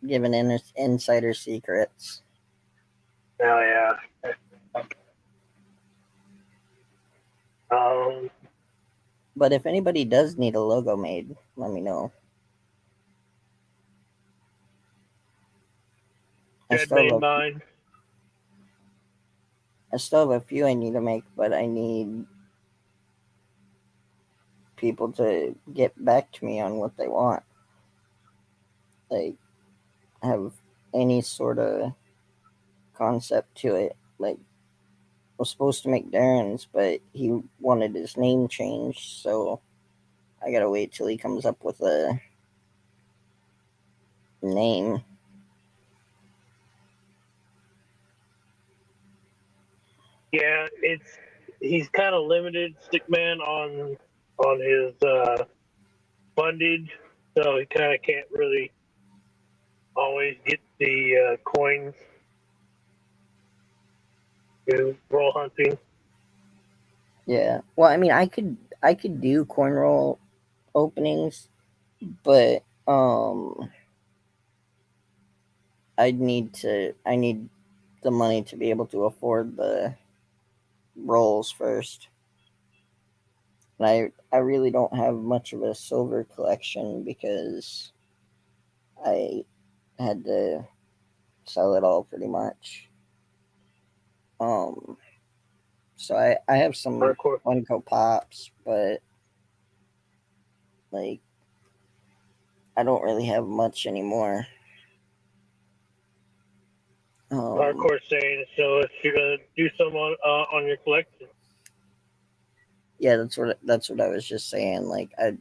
giving insider secrets. Oh yeah. But if anybody does need a logo made, let me know. I still have a few I need to make, but I need people to get back to me on what they want. Like, have any sort of concept to it. Like, I was supposed to make Darren's, but he wanted his name changed, so I gotta wait till he comes up with a name. Yeah, he's kind of limited, Stickman, on his fundage, so he kind of can't really always get the coins to roll hunting. Yeah. Well, I mean, I could do coin roll openings, but I need the money to be able to afford the rolls first. And I really don't have much of a silver collection because I had to sell it all pretty much. Um, so I have some Hardcore. Funko Pops, but like I don't really have much anymore. Hardcore saying so. If you're gonna do some on your collection, Yeah, that's what I was just saying. Like I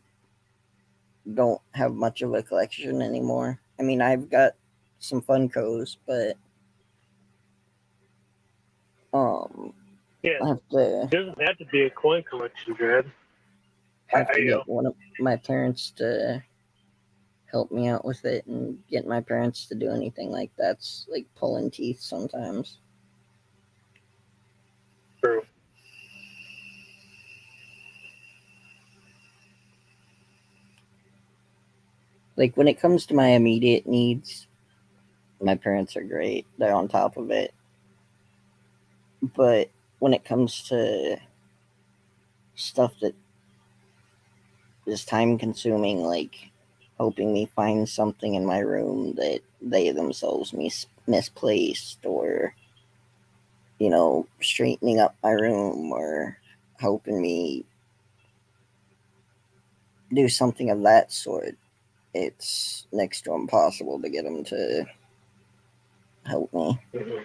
don't have much of a collection anymore. I mean, I've got some Funkos, but um, yeah, I it doesn't have to be a coin collection, Dread. have to You get know, one of my parents to help me out with it, and get my parents to do anything like that's like pulling teeth sometimes. true. Like when it comes to my immediate needs, my parents are great. They're on top of it. But when it comes to stuff that is time consuming, like helping me find something in my room that they themselves misplaced, or straightening up my room, or helping me do something of that sort, it's next to impossible to get them to help me. Mm-hmm.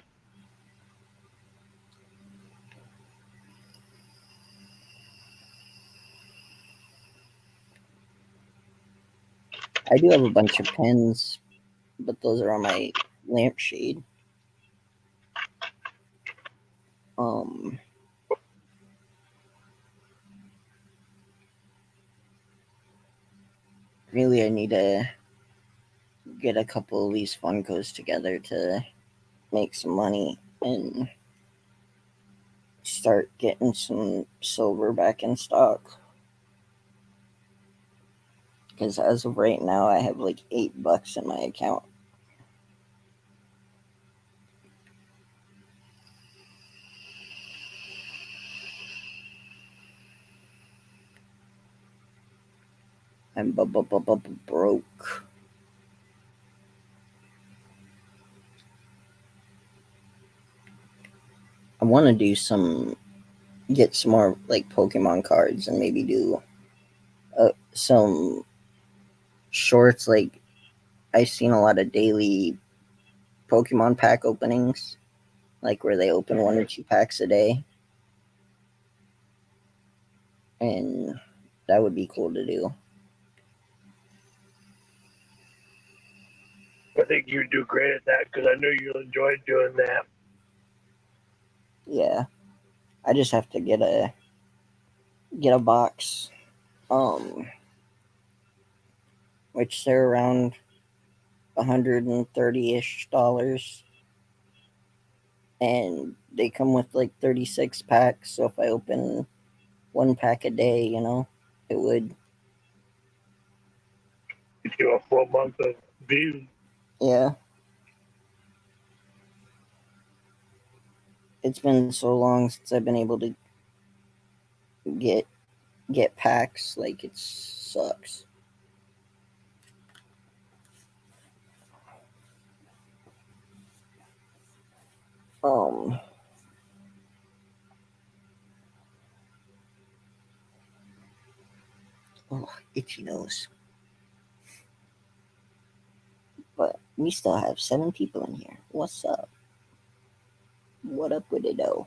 I do have a bunch of pens, but those are on my lampshade. Um, really, I need to get a couple of these Funkos together to make some money and start getting some silver back in stock. Because as of right now, I have like $8 in my account. I'm broke. I want to get some more like Pokemon cards, and maybe do some shorts. Like I've seen a lot of daily Pokemon pack openings, like where they open one or two packs a day, and that would be cool to do. I think you'd do great at that because I know you enjoyed doing that. Yeah, I just have to get a box, um, which they're around $130-ish, and they come with like 36 packs. So if I open one pack a day, it would. You do a full month of views. Yeah, it's been so long since I've been able to get get packs. Like it sucks. Um, oh, itchy nose. But we still have 7 people in here. What's up? What up with it though?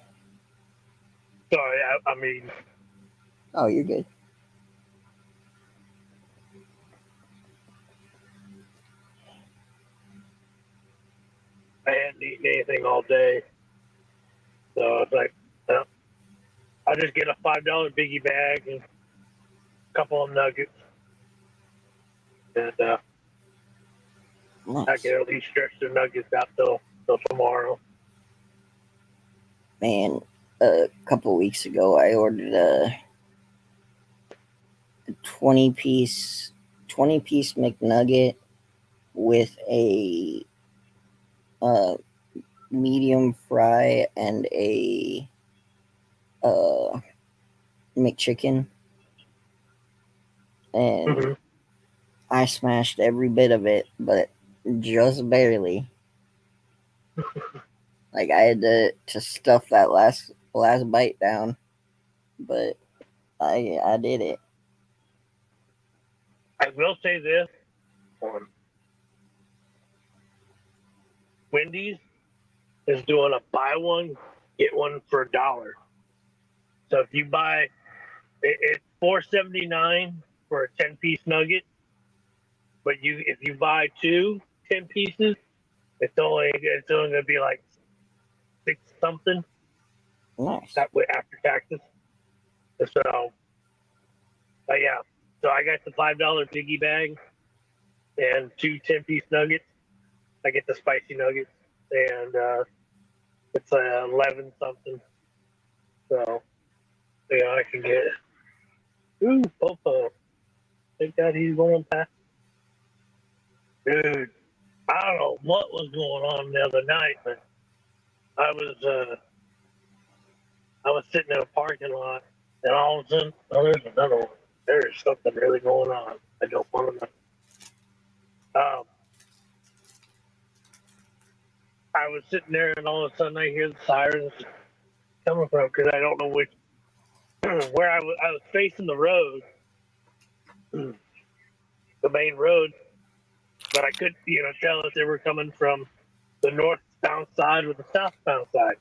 Sorry, I mean, Oh, you're good. I hadn't eaten anything all day, so it's like, well, I'll just get a $5 biggie bag and a couple of nuggets, and I can at least stretch the nuggets out till tomorrow. Man, a couple weeks ago, I ordered a 20-piece McNugget with a medium fry and a McChicken, and I smashed every bit of it, but just barely. Like I had to stuff that last bite down, but I did it. I will say this: Wendy's is doing a buy one get one for $1. So if you buy, it's $4.79 for a 10-piece nugget. But if you buy 10 pieces, it's only gonna be like $6 something. Nice. That way after taxes. So, but yeah. So I got the $5 piggy bag and 2 10-piece nuggets. I get the spicy nuggets, and it's 11 something. So yeah, I can get. Ooh, Popo. Thank God he's going past. Dude, I don't know what was going on the other night, but I was sitting in a parking lot, and all of a sudden, oh, there's another one. There's something really going on. I don't want to know. I was sitting there, and all of a sudden, I hear the sirens coming from, because I don't know which where I was. I was facing the road, the main road, but I couldn't, tell if they were coming from the northbound side or the southbound side.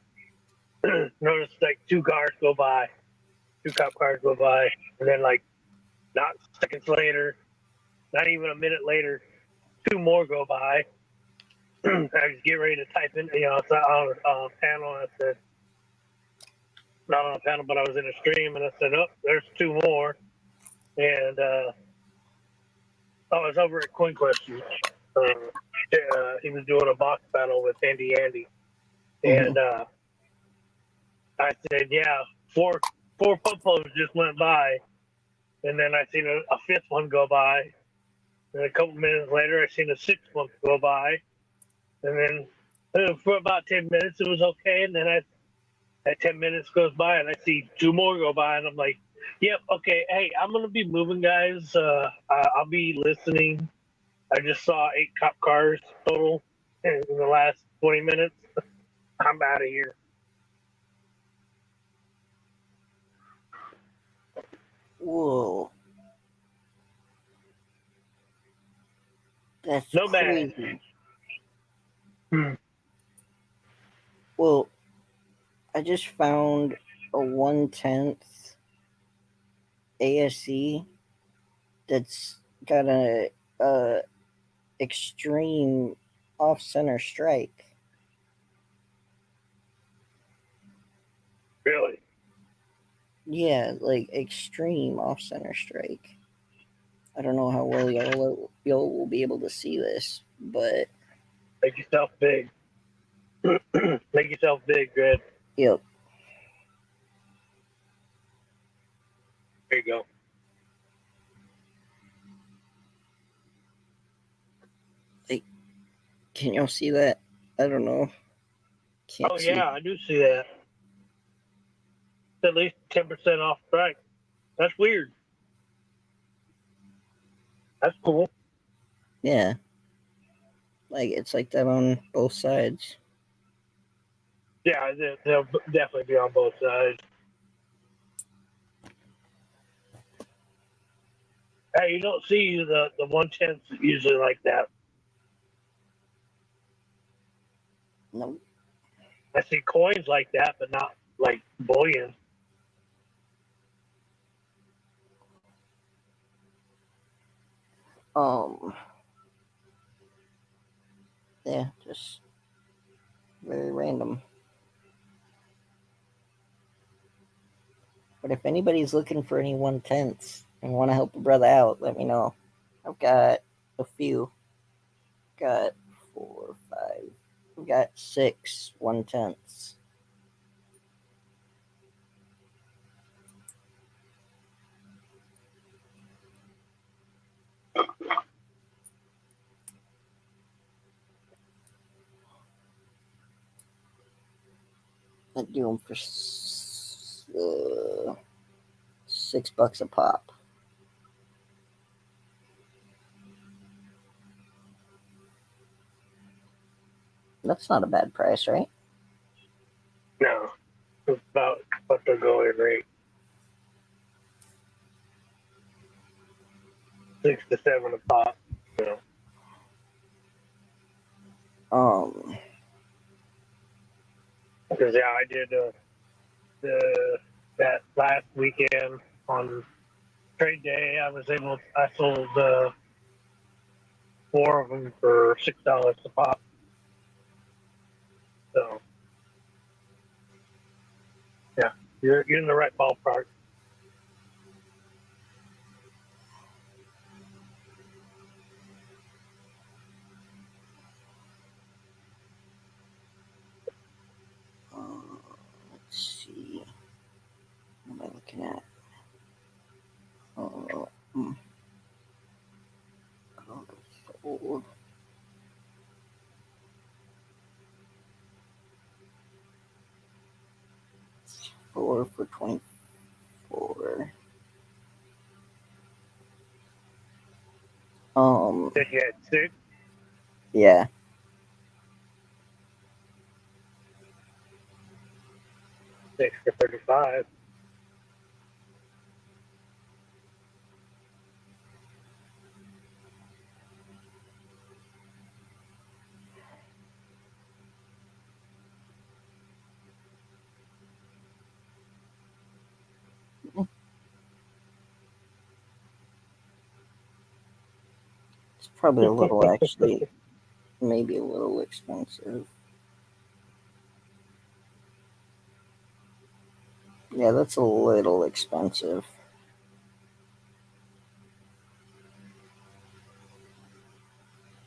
Noticed like 2 cars go by, 2 cop cars go by, and then like not seconds later, not even a minute later, 2 more go by. I was getting ready to type in, it's on a panel, and I said, not on a panel, but I was in a stream, and I said, oh, there's 2 more. And I was over at Coin Question. He was doing a box battle with Andy. And I said, yeah, 4 popos just went by. And then I seen a 5th one go by. And a couple minutes later, I seen a 6th one go by. And then for about 10 minutes, it was okay. And then that 10 minutes goes by, and I see 2 more go by. And I'm like, yep, okay. Hey, I'm going to be moving, guys. I'll be listening. I just saw 8 cop cars total in the last 20 minutes. I'm out of here. Whoa. That's No crazy. bad. Well, I just found a 1/10 ASC that's got a extreme off-center strike. Really? Yeah, like extreme off-center strike. I don't know how well y'all will be able to see this, but Make yourself big. Make yourself big, Greg. yep. There you go. Like, can y'all see that? I don't know. Can't see. I do see that. It's at least 10% off strike. That's weird. That's cool. Yeah. Like, it's like that on both sides. Yeah, they'll definitely be on both sides. Hey, you don't see the 1/10 usually like that. No. I see coins like that, but not like bullion. Yeah, just very random. But if anybody's looking for any 1/10s and want to help a brother out, let me know. I've got a few. Got 4, 5. We got 6 1/10. I'd do them for $6 a pop. That's not a bad price, right? No, it's about what the going rate. 6 to 7 a pop. So. Because I did that last weekend on trade day. I sold 4 of them for $6 a pop. So yeah, you're in the right ballpark. Let's see. What am I looking at? Sold. Four for 24. Said you had 6. Yeah. $6 for 35. It's probably a little, actually, maybe a little expensive. Yeah, that's a little expensive.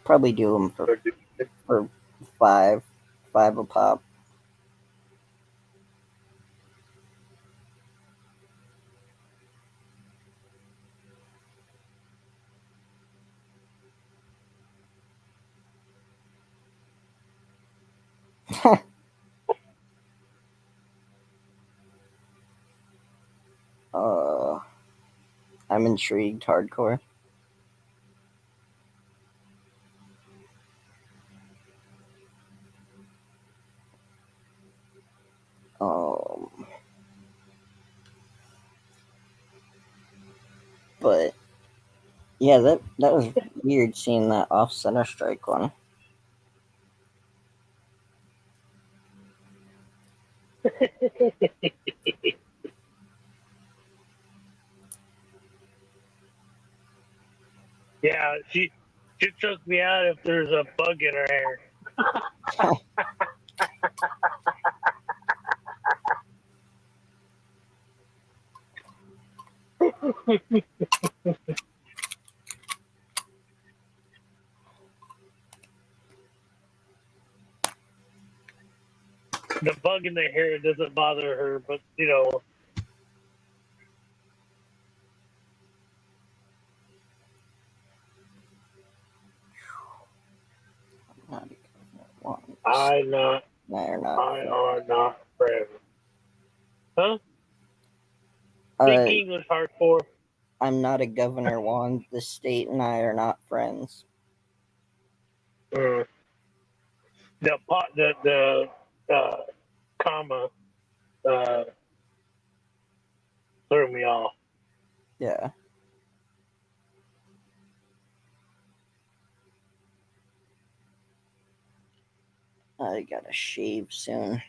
Probably do them for five a pop. I'm intrigued hardcore. But yeah, that was weird seeing that off center strike one. Yeah, she took me out if there's a bug in her hair. The bug in the hair doesn't bother her, but I are not friends. Huh? Speak English, hardcore. I'm not a governor, Juan. The state and I are not friends. The comma threw me off. Yeah. I gotta shave soon.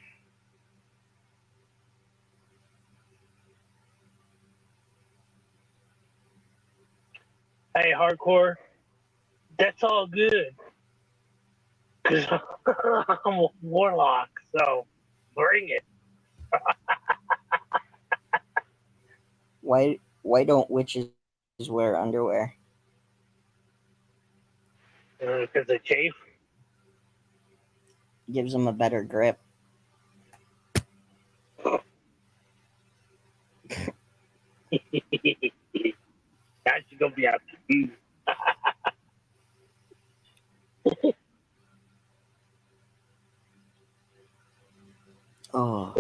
Hey, hardcore. That's all good. Because I'm a warlock, so bring it. Why don't witches wear underwear? Because they chafe. gives them a better grip. That's gonna be up to you. Oh,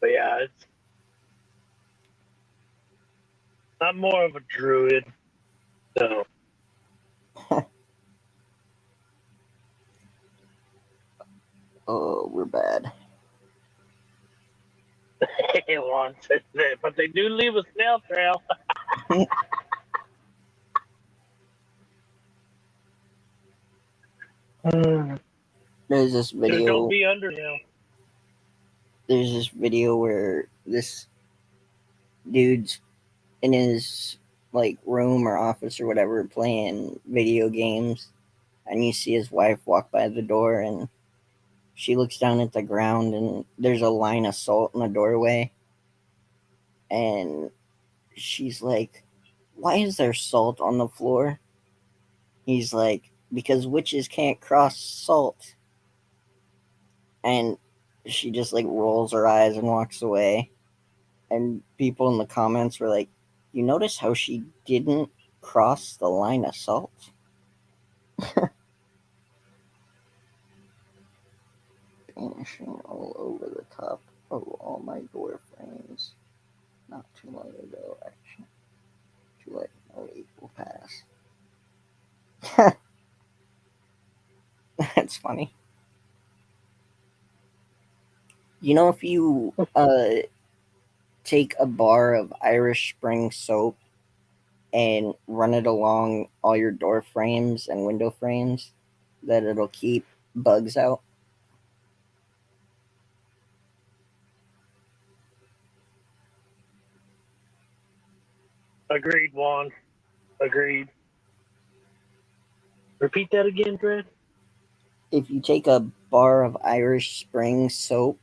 But yeah, I'm more of a druid, so oh, we're bad. but they do leave a snail trail. There's this Just don't video. be under him. There's this video where this dude's in his like room or office or whatever playing video games, and you see his wife walk by the door, and she looks down at the ground, and there's a line of salt in the doorway, and she's like, "Why is there salt on the floor?" He's like, "Because witches can't cross salt." And she just like rolls her eyes and walks away. And people in the comments were like, "You notice how she didn't cross the line of salt?" Finishing all over the top of all my door frames. Not too long ago, actually. Too late. No week will pass. That's funny. You know, if you take a bar of Irish Spring soap and run it along all your door frames and window frames, that it'll keep bugs out. Agreed, Juan. Agreed. Repeat that again, Fred. If you take a bar of Irish Spring soap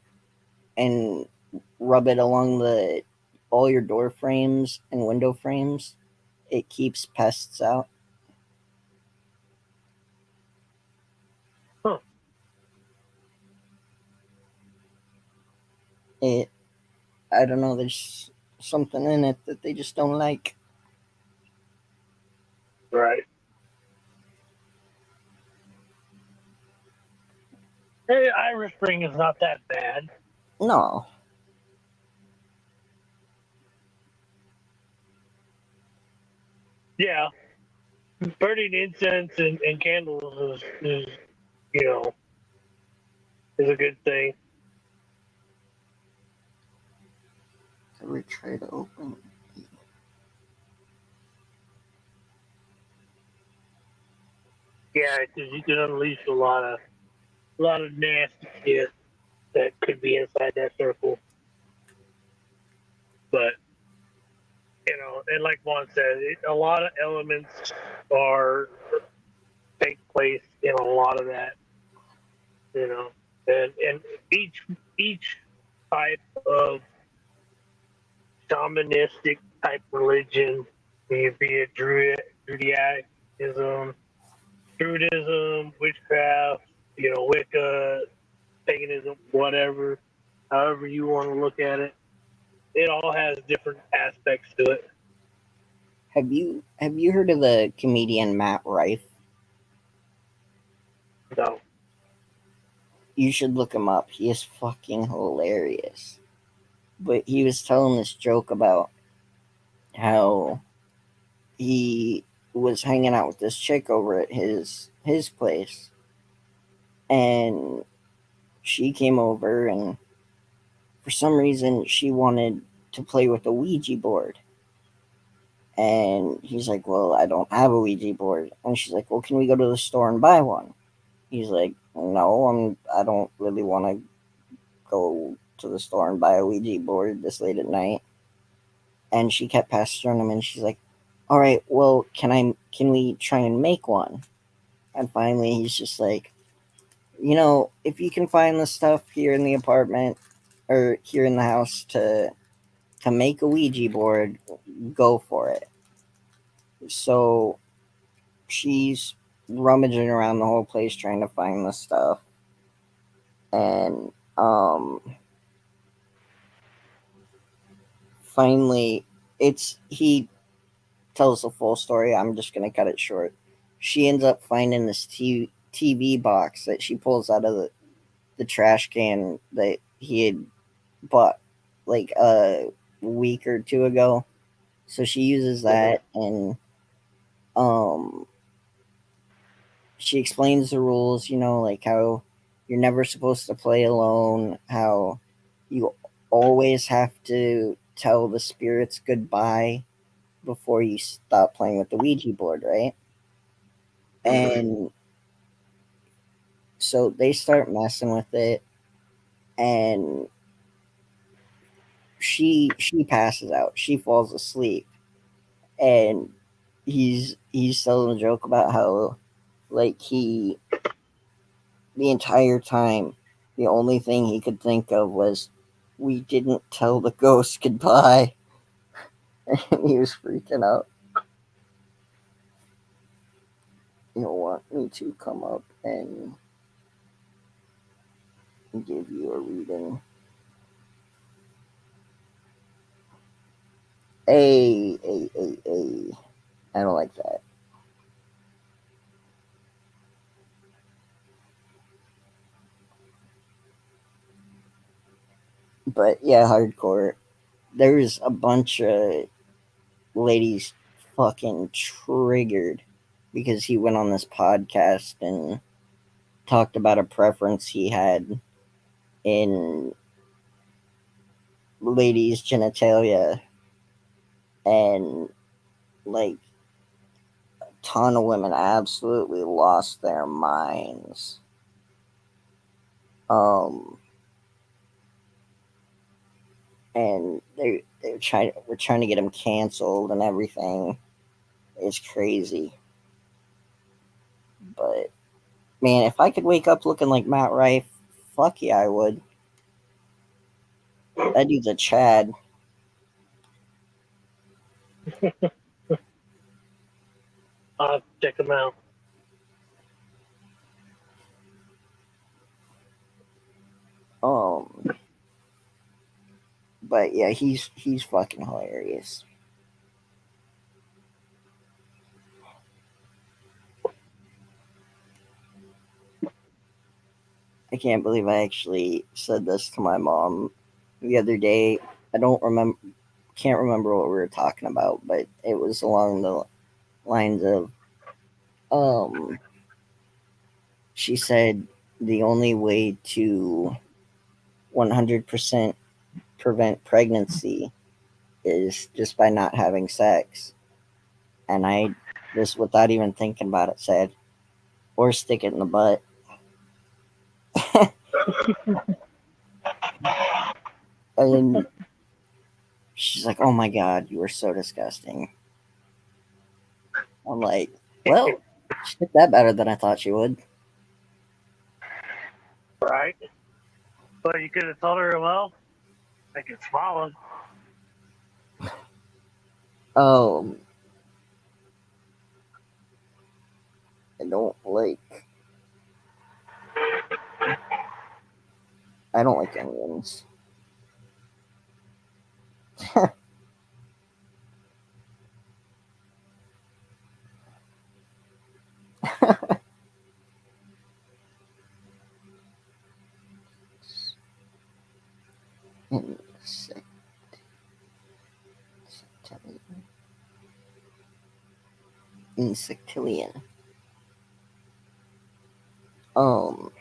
and rub it along the all your door frames and window frames, it keeps pests out. Huh. It I don't know, there's something in it that they just don't like. Right. Hey, Irish Spring is not that bad. No. Yeah. Burning incense and candles is you know is a good thing. Ever try to open Yeah, because you can unleash a lot of nasty shit that could be inside that circle. But and like Juan said, a lot of elements are take place in a lot of that. You know, and each type of shamanistic type religion, be it Druidism, witchcraft, Wicca, paganism, whatever, however you want to look at it. It all has different aspects to it. have you heard of the comedian Matt Rife? So, You should look him up. He is fucking hilarious. But he was telling this joke about how he was hanging out with this chick over at his place, and she came over, and for some reason she wanted to play with a Ouija board. And he's like, "Well, I don't have a Ouija board." And she's like, "Well, can we go to the store and buy one?" He's like, "No, I don't really want to go to the store and buy a Ouija board this late at night." And she kept pestering him, and she's like, "All right, well, can we try and make one?" And finally he's just like, "If you can find the stuff here in the apartment, or here in the house to make a Ouija board, go for it. So she's rummaging around the whole place trying to find the stuff, and finally, he tells the full story. I'm just gonna cut it short. She ends up finding this TV box that she pulls out of the trash can that he had bought like a week or two ago. So she uses that, and um she explains the rules, like how you're never supposed to play alone, how you always have to tell the spirits goodbye before you stop playing with the Ouija board, right? And so they start messing with it, and she passes out. She falls asleep, and he's telling a joke about how, like, the entire time, the only thing he could think of was, we didn't tell the ghost goodbye. And he was freaking out. You'll want me to come up and give you a reading. A. I don't like that. But yeah, hardcore. There's a bunch of ladies fucking triggered because he went on this podcast and talked about a preference he had in ladies' genitalia, and like a ton of women absolutely lost their minds. Um, and we're trying to get him canceled and everything. It's crazy. But man, if I could wake up looking like Matt Rife, fuck yeah, I would. That dude's a Chad. I'll check them out. Um, but yeah, he's fucking hilarious. I can't believe I actually said this to my mom the other day. I don't remember, can't remember what we were talking about, but it was along the lines of, um, she said the only way to 100% prevent pregnancy is just by not having sex. And I just, without even thinking about it, said, or stick it in the butt. And she's like, oh my God, you were so disgusting. I'm like, well, she did that better than I thought she would. Right? But you could have told her, well, I can swallow. Um, I don't like, I don't like onions. Insectilian. Insectilian. Um,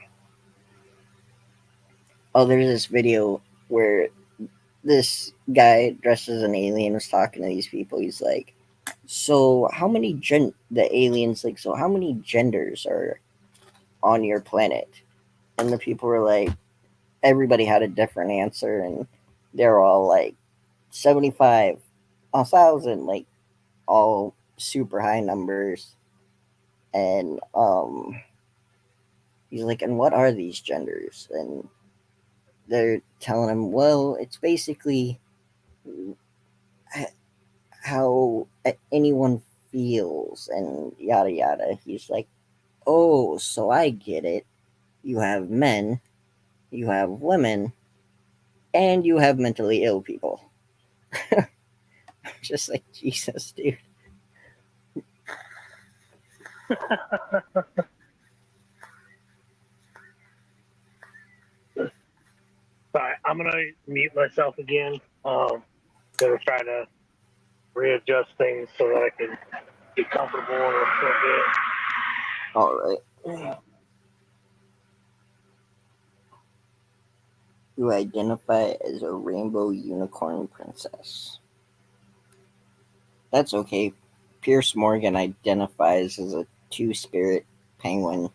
oh, there's this video where this guy dressed as an alien was talking to these people. He's like, so how many the aliens like, so how many genders are on your planet? And the people were like, everybody had a different answer, and they're all like 75, 1,000, like all super high numbers. And he's like, and what are these genders? And they're telling him, well, it's basically how anyone feels and yada yada. He's like, oh, so I get it. You have men, you have women, and you have mentally ill people. Just like, Jesus, dude. Sorry, I'm gonna mute myself again. Gonna try to readjust things so that I can get comfortable in a short bit. All right. You identify as a rainbow unicorn princess. That's okay. Pierce Morgan identifies as a two-spirit penguin.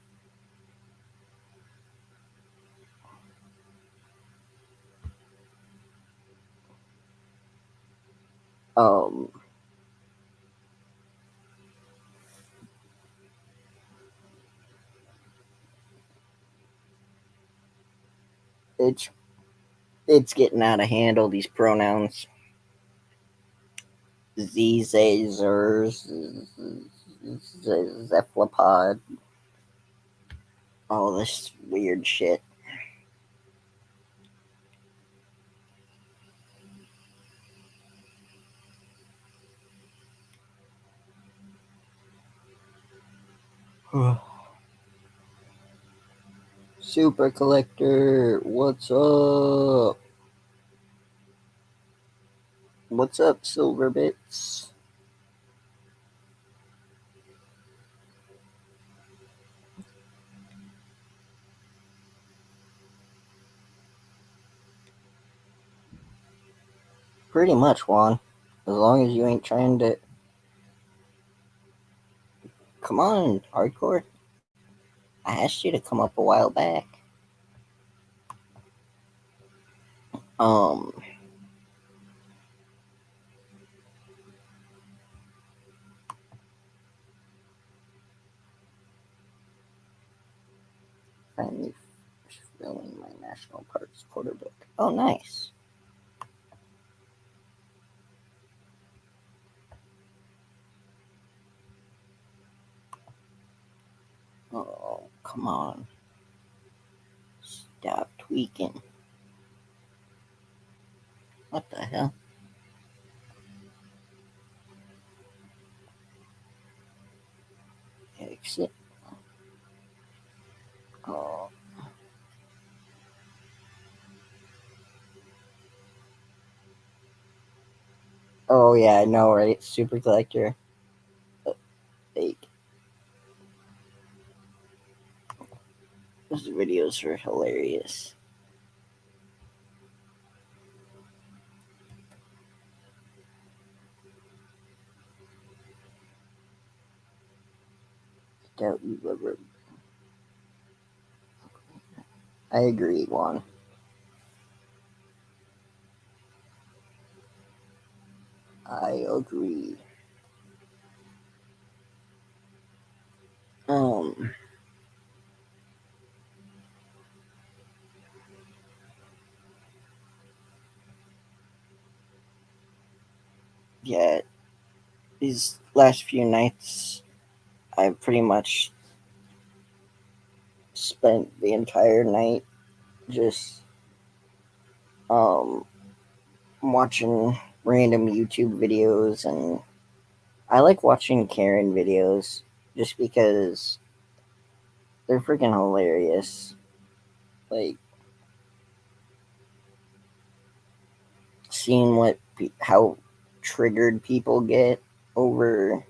Um, it's it's getting out of hand. All these pronouns. Zers, Cephalopod, all this weird shit. Super Collector, what's up? What's up, Silver Bits? Pretty much, Juan. As long as you ain't trying to. Come on, hardcore. I asked you to come up a while back. Um. Finally filling my national parks quarter book. Oh, nice. Oh, come on. Stop tweaking. What the hell? Exit. Oh. Oh yeah, I know, right? Super Collector. Like, those videos are hilarious. Doubt you ever. I agree, Juan. I agree. Um. Yeah, these last few nights, I've pretty much spent the entire night just um watching random YouTube videos, and I like watching Karen videos just because they're freaking hilarious. Like, seeing how triggered people get over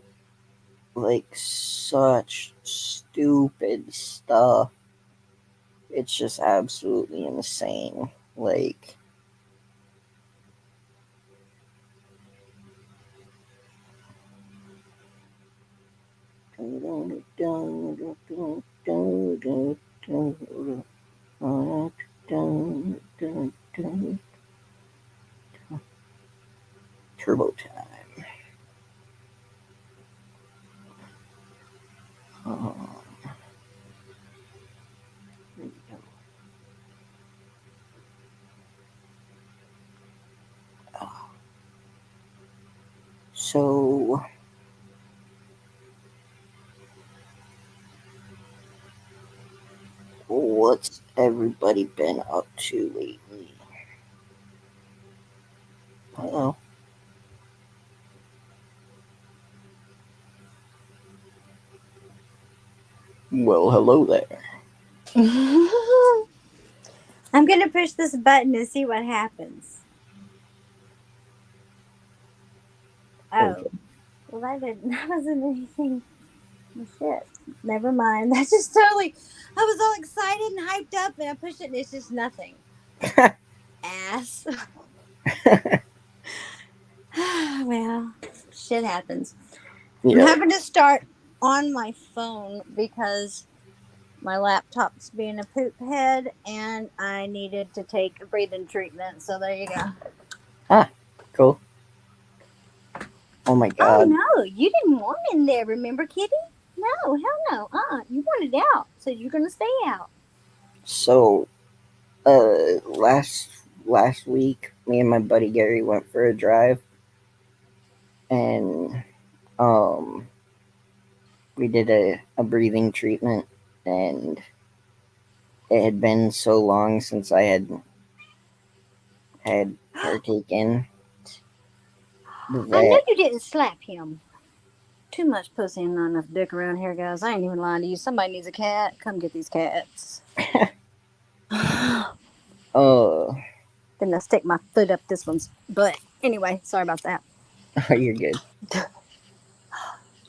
like such stupid stuff. It's just absolutely insane. Like, turbo time. Oh, So, what's everybody been up to lately? Oh, well, hello there. I'm going to push this button to see what happens. Okay. Oh, well, that wasn't anything. Well, shit. Never mind. That's just totally. I was all excited and hyped up, and I pushed it, and it's just nothing. Ass. Well, shit happens. I'm Yeah. having to start on my phone because my laptop's being a poop head, and I needed to take a breathing treatment. So there you go. Ah, cool. Oh my Oh god. no, you didn't want in there, remember, Kitty? No, hell no. You wanted out, so you're gonna stay out. So, last week, me and my buddy Gary went for a drive, and um, we did a breathing treatment, and it had been so long since I had partaken I know that you didn't slap him. Too much pussy and not enough dick around here, guys. I ain't even lying to you. Somebody needs a cat. Come get these cats. uh Then I stick my foot up this one's butt. Anyway, sorry about that. you're good.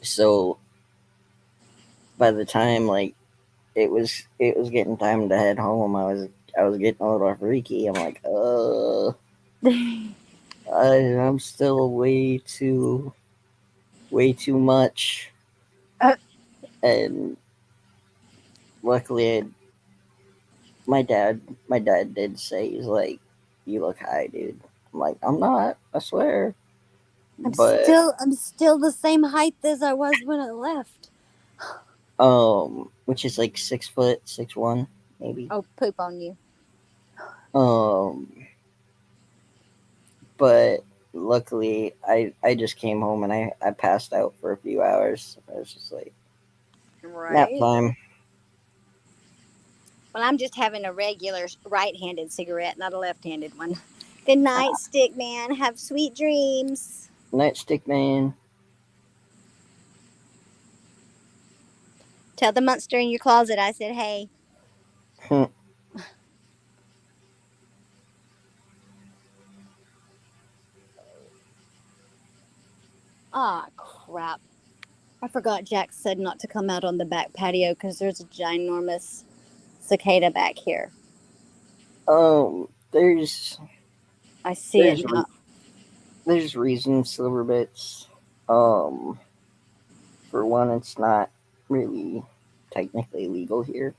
So by the time like it was getting time to head home, I was getting a little freaky. I'm like, I'm still way too much. Uh, And luckily, my dad did say, he's like, you look high, dude. I'm like, I'm not, I swear. But I'm still the same height as I was when I left. which is like 6 foot, 6'1", maybe. Oh, poop on you. Um, but luckily, I just came home and I passed out for a few hours. I was just like, nap Right. time. Well, I'm just having a regular right-handed cigarette, not a left-handed one. Good night, stick man. Have sweet dreams. Nightstick man. Tell the monster in your closet I said hey. Ah, crap. I forgot Jack said not to come out on the back patio because there's a ginormous cicada back here. There's I see it there's now. there's reasons, silver bits. Um, for one, it's not really technically legal here,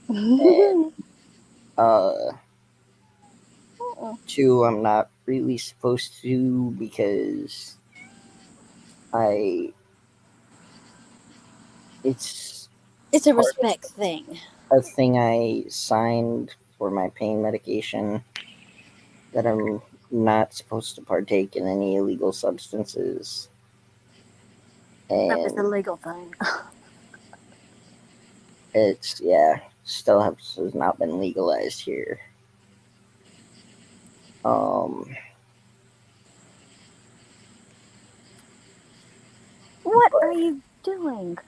and two, I'm not really supposed to because I it's It's a part respect thing. of a thing I signed for my pain medication that I'm not supposed to partake in any illegal substances, That was a and legal thing. it's still has not been legalized here. Um, What but are you doing?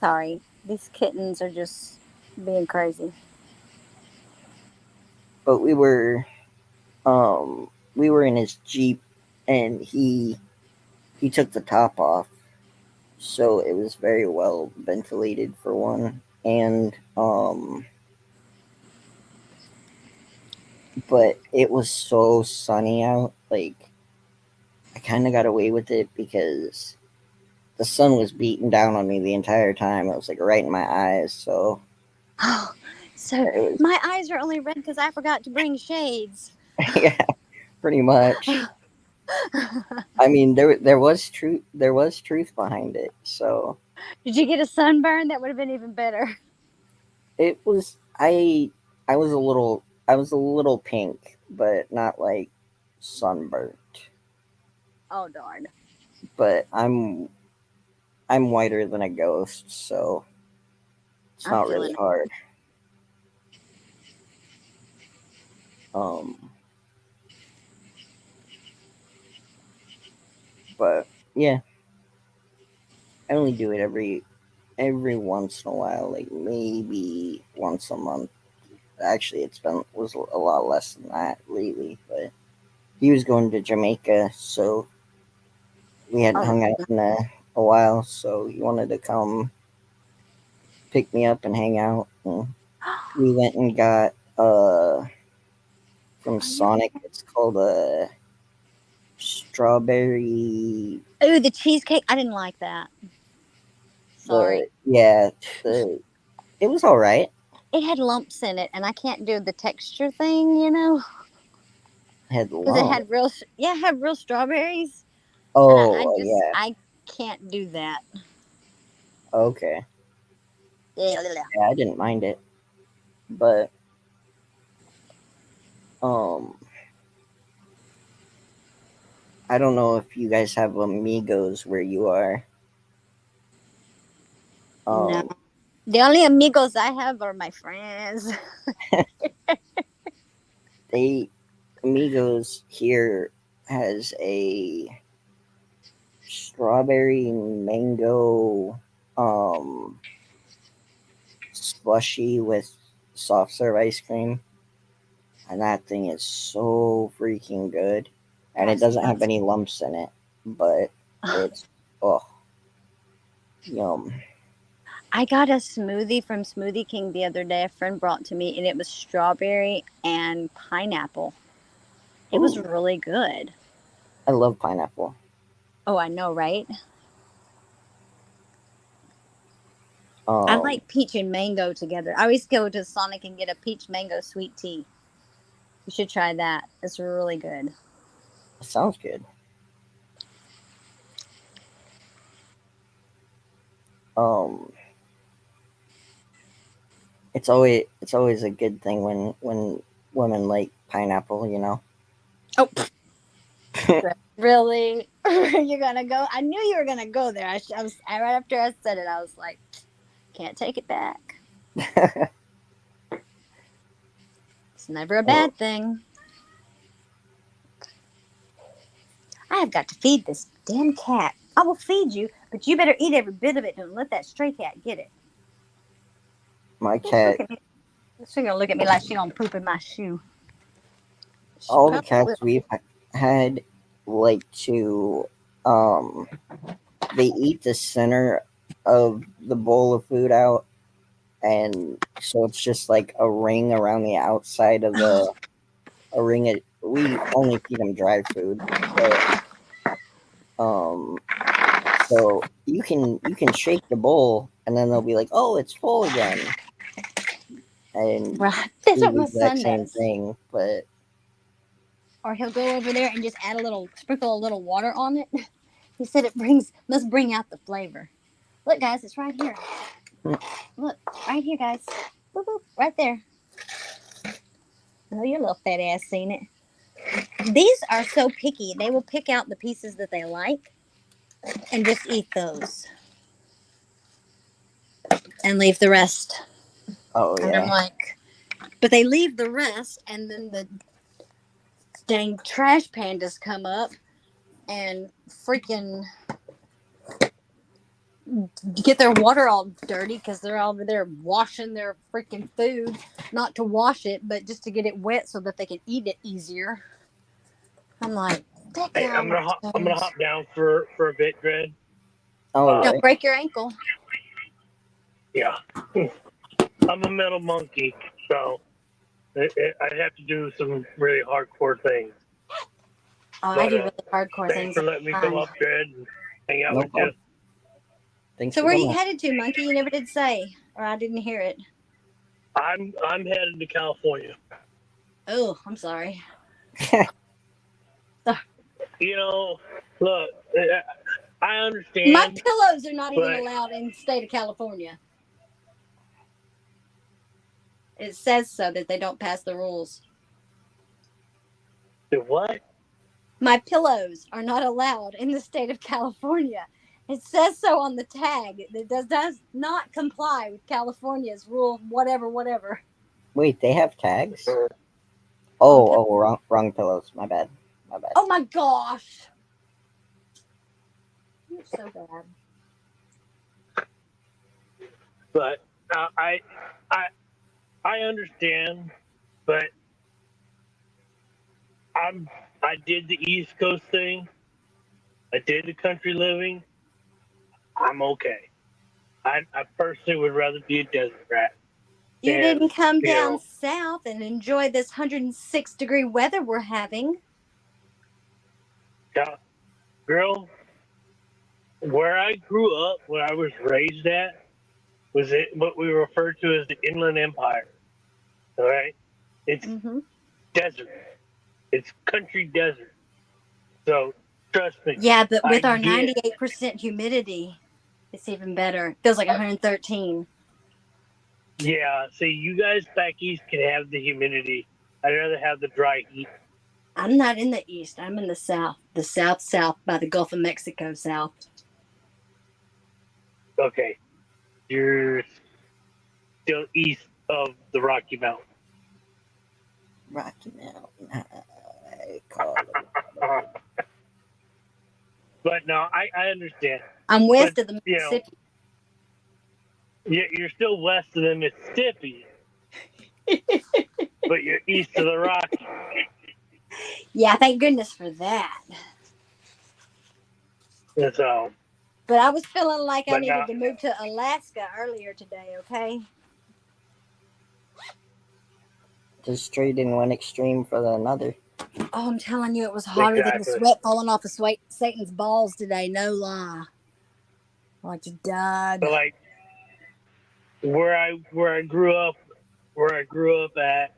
Sorry, these kittens are just being crazy. but we were in his Jeep, and he took the top off, so it was very well ventilated for one, and but it was so sunny out, like I kind of got away with it because the sun was beating down on me the entire time. It was like right in my eyes, so Oh, so it my eyes are only red because I forgot to bring shades. was yeah, pretty much. I mean, there was truth behind it, so Did you get a sunburn? That would have been even better. it was I was a little pink, but not like sunburnt. Oh darn. But I'm whiter than a ghost, so it's I'm not really feeling it. hard. Um, but yeah, I only do it every once in a while, like maybe once a month. Actually, was a lot less than that lately, but he was going to Jamaica, so we hadn't Oh, hung out in a while, so he wanted to come pick me up and hang out. And we went and got from Sonic. It's called a strawberry. ooh, the cheesecake. I didn't like that. Sorry. The it was all right. It had lumps in it, and I can't do the texture thing, you know, Had because it lump. had real, yeah, it had real strawberries, and I Oh just, yeah. I can't do that. Okay. Yeah. Yeah, I didn't mind it, but um, I don't know if you guys have amigos where you are. No, Um, the only amigos I have are my friends. they amigos here has a strawberry mango um slushy with soft serve ice cream, and that thing is so freaking good. And it That doesn't have sounds. any lumps in it, but it's oh yum. I got a smoothie from Smoothie King the other day. A friend brought to me, and it was strawberry and pineapple. It was Ooh, really good. I love pineapple. Oh, I know, right? I Um, like peach and mango together. I always go to Sonic and get a peach mango sweet tea. You should try that. It's really good. sounds good. Um, it's always a good thing when women like pineapple. You know. Oh, really? You're gonna go? I knew you were gonna go there. I was right after I said it. I was like, can't take it back. It's never a Oh, bad thing. I have got to feed this damn cat. I will feed you, but you better eat every bit of it. Don't let that stray cat get it. my Look cat. at me. She's gonna look at me like she gonna poop in my shoe. She All the probably cats will. we've had like to um they eat the center of the bowl of food out, and so it's just like a ring around the outside of the a ring of, we only feed them dry food, but um so you can shake the bowl and then they'll be like, oh, it's full again, and Right. That's do what the my exact son same does. thing, but Or he'll go over there and just add a little, sprinkle a little water on it. He said it must bring out the flavor. Look, guys, it's right here. Look, right here, guys. Boop, boop, right there. Oh, your little fat ass seen it. These are so picky. They will pick out the pieces that they like and just eat those and leave the rest. oh And I'm yeah. like, but they leave the rest, and then the dang trash pandas come up and freaking get their water all dirty because they're all over there washing their freaking food, not to wash it, but just to get it wet so that they can eat it easier. I'm like, Hey, damn, I'm gonna hop down for a bit, Dread. All Uh, don't right. break your ankle. yeah, I'm a metal monkey, so I'd have to do some really hardcore things. Oh, I But do really hardcore thanks things for all letting me the come time. up, Dread, and hang out No with you. problem. Thanks So for where are you coming. headed to, Monkey? You never did say, or I didn't hear it. I'm headed to California. Oh, I'm sorry. You know, look, I My understand, pillows are not even but allowed in the state of California. It says so that they don't pass the rules. The what? My pillows are not allowed in the state of California. It says so on the tag. It does not comply with California's rule, whatever. Wait, they have tags? On Wrong pillows. My bad. Oh my gosh. You're so bad. But I understand, but I did the East Coast thing. I did the country living. I'm okay. I personally would rather be a desert rat. You And, didn't come you down know, south and enjoy this 106-degree weather we're having. girl, where I grew up, where I was raised at, was it what we refer to as the Inland Empire. All right, it's desert. It's country desert. So trust me. Yeah, but with I our get 98% humidity, it's even better. It feels like 113. Yeah, see, you guys back east can have the humidity. I'd rather have the dry heat. I'm not in the east. I'm in the south. The south by the Gulf of Mexico south. Okay, you're still east of the Rocky Mountain. Rocky Mountain High, Colorado. But no, I understand. I'm west But, of the Mississippi. You're still west of the Mississippi, but you're east of the Rockies. Yeah, thank goodness for that. So, but I was feeling like I but needed now, to move to Alaska earlier today, okay? Just trading one extreme for another. Oh, I'm telling you, it was hotter than the sweat falling off of Satan's balls today. No lie. Like you died. But like where I grew up at,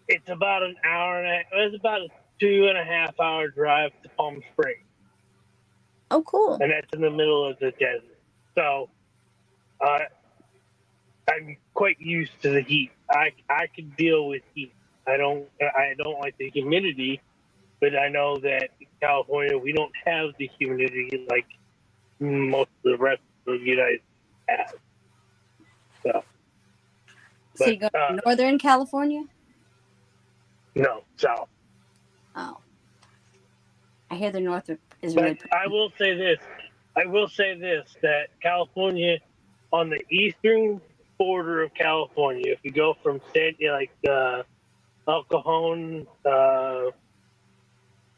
it's about an hour and it's about a 2.5 hour drive to Palm Springs. Oh, cool. And that's in the middle of the desert. So I'm quite used to the heat. I can deal with heat. I don't like the humidity, but I know that in California we don't have the humidity like most of the rest of the United States has. So you go to Northern California? No, south. Oh. I hear the north is but really pretty. I will say this, that California, on the eastern border of California, if you go from El Cajon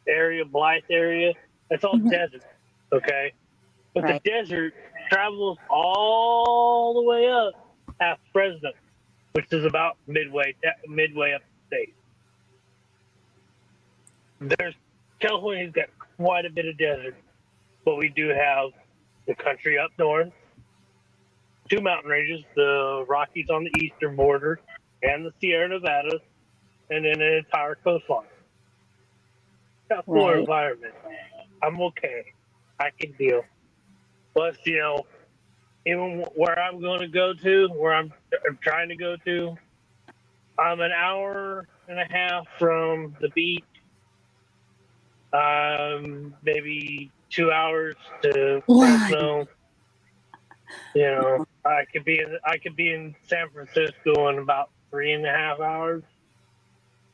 area, Blythe area, that's all desert, okay? But the desert travels all the way up past Fresno, which is about midway up the state. California's got quite a bit of desert, but we do have the country up north, 2 mountain ranges, the Rockies on the eastern border, and the Sierra Nevadas, and then an entire coastline. Got full environment. I'm okay. I can deal. Plus, even where I'm going to go to, where I'm trying to go to, I'm an hour and a half from the beach. Maybe 2 hours to Fresno. I could be in San Francisco in about 3.5 hours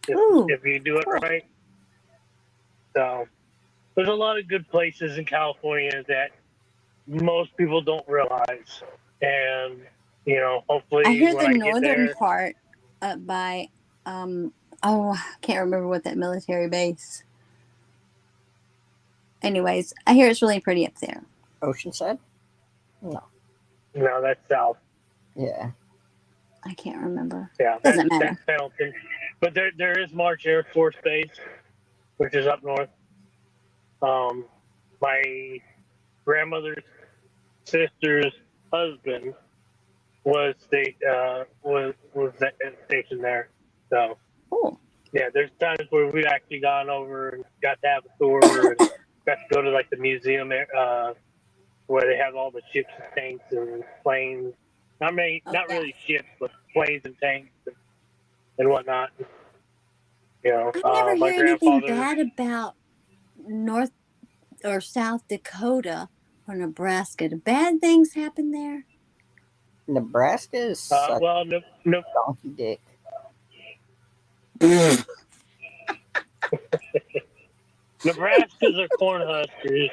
if you do it right. So there's a lot of good places in California that most people don't realize, and hopefully I hear when the I northern get there, part up by I can't remember what that military base. Anyways, I hear it's really pretty up there. Oceanside? No, that's south. Yeah. I can't remember. Yeah, doesn't matter. That's Pendleton. But there is March Air Force Base, which is up north. My grandmother's sister's husband was stationed there. So cool. Yeah, there's times where we've actually gone over and got to have a tour and got to go to like the museum where they have all the ships and tanks and planes. Not really ships, but planes and tanks and whatnot. I never My hear anything grandfather. bad about North or South Dakota or Nebraska. Do bad things happen there? Nebraska is such Well, no, donkey dick. Nebraska's are corn huskers.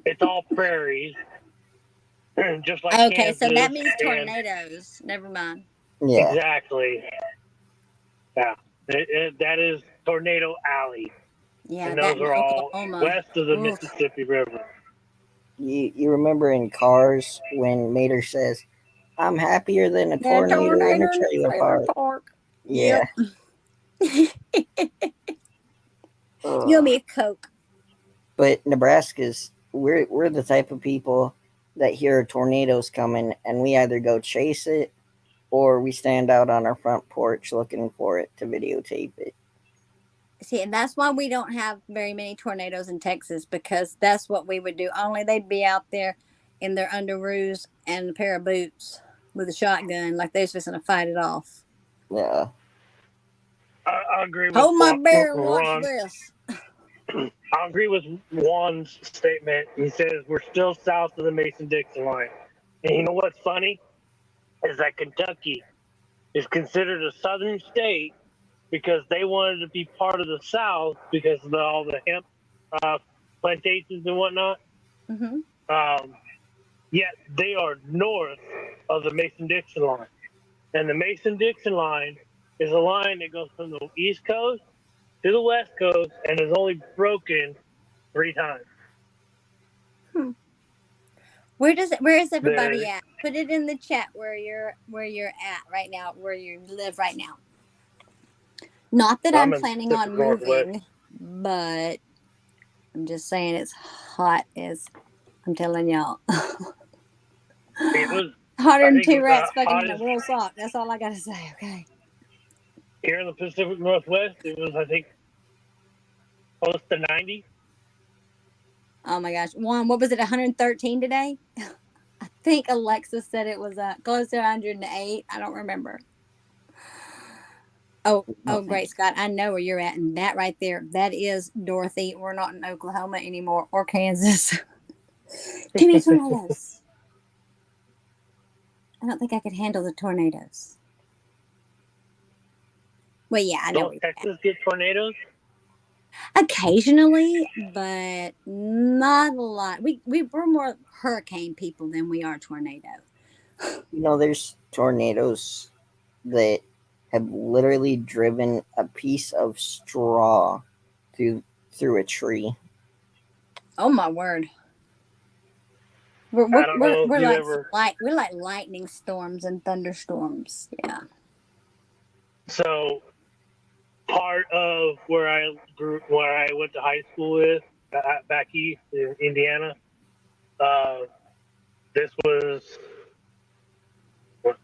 It's all prairies, just like Okay, so that Kansas. means And tornadoes. Never mind. Yeah. exactly, yeah, that is Tornado Alley, Yeah, and that those in are all Oklahoma. west of the Oof. Mississippi River. You remember in Cars when Mater says, "I'm happier than a That tornado in tornado a in the trailer trailer park." park. Yeah. Yep. You owe me a Coke. But Nebraska's we're the type of people that hear a tornado's coming and we either go chase it or we stand out on our front porch looking for it to videotape it. See, and that's why we don't have very many tornadoes in Texas because that's what we would do. Only they'd be out there in their underoos and a pair of boots with a shotgun, like they're just going to fight it off. Yeah. I agree with Hold my bear and watch Ron. this. I agree with Juan's statement. He says we're still south of the Mason-Dixon line, and you know what's funny is that Kentucky is considered a southern state because they wanted to be part of the South because of all the hemp plantations and whatnot. Mm-hmm. Yet they are north of the Mason-Dixon line. And the Mason-Dixon line is a line that goes from the East Coast to the West Coast and is only broken 3 times. Where is everybody There, at? Put it in the chat where you're at right now, where you live right now. Not that I'm I'm in planning Pacific on Northwest. moving, but I'm just saying it's hot as I'm telling y'all. It was, Hotter I than think it two was the rats fucking in a hottest wool sock. That's all I gotta say. Okay. here in the Pacific Northwest. It was, I think, close to 90. Oh my gosh, Juan, what was it? 113 today? I think Alexa said it was close to 108. I don't remember. Oh, great, Scott. I know where you're at, and that right there, that is Dorothy. We're not in Oklahoma anymore or Kansas. Give me tornadoes. I don't think I could handle the tornadoes. Well, yeah, I know where Don't you're at. Texas get tornadoes? Occasionally, but not a lot. We're more hurricane people than we are tornado. There's tornadoes that have literally driven a piece of straw through a tree. Oh my word. We're I we're, don't we're, know if we're you like ever. we're like lightning storms and thunderstorms. Yeah. So part of where I went to high school with back east in Indiana. This was what,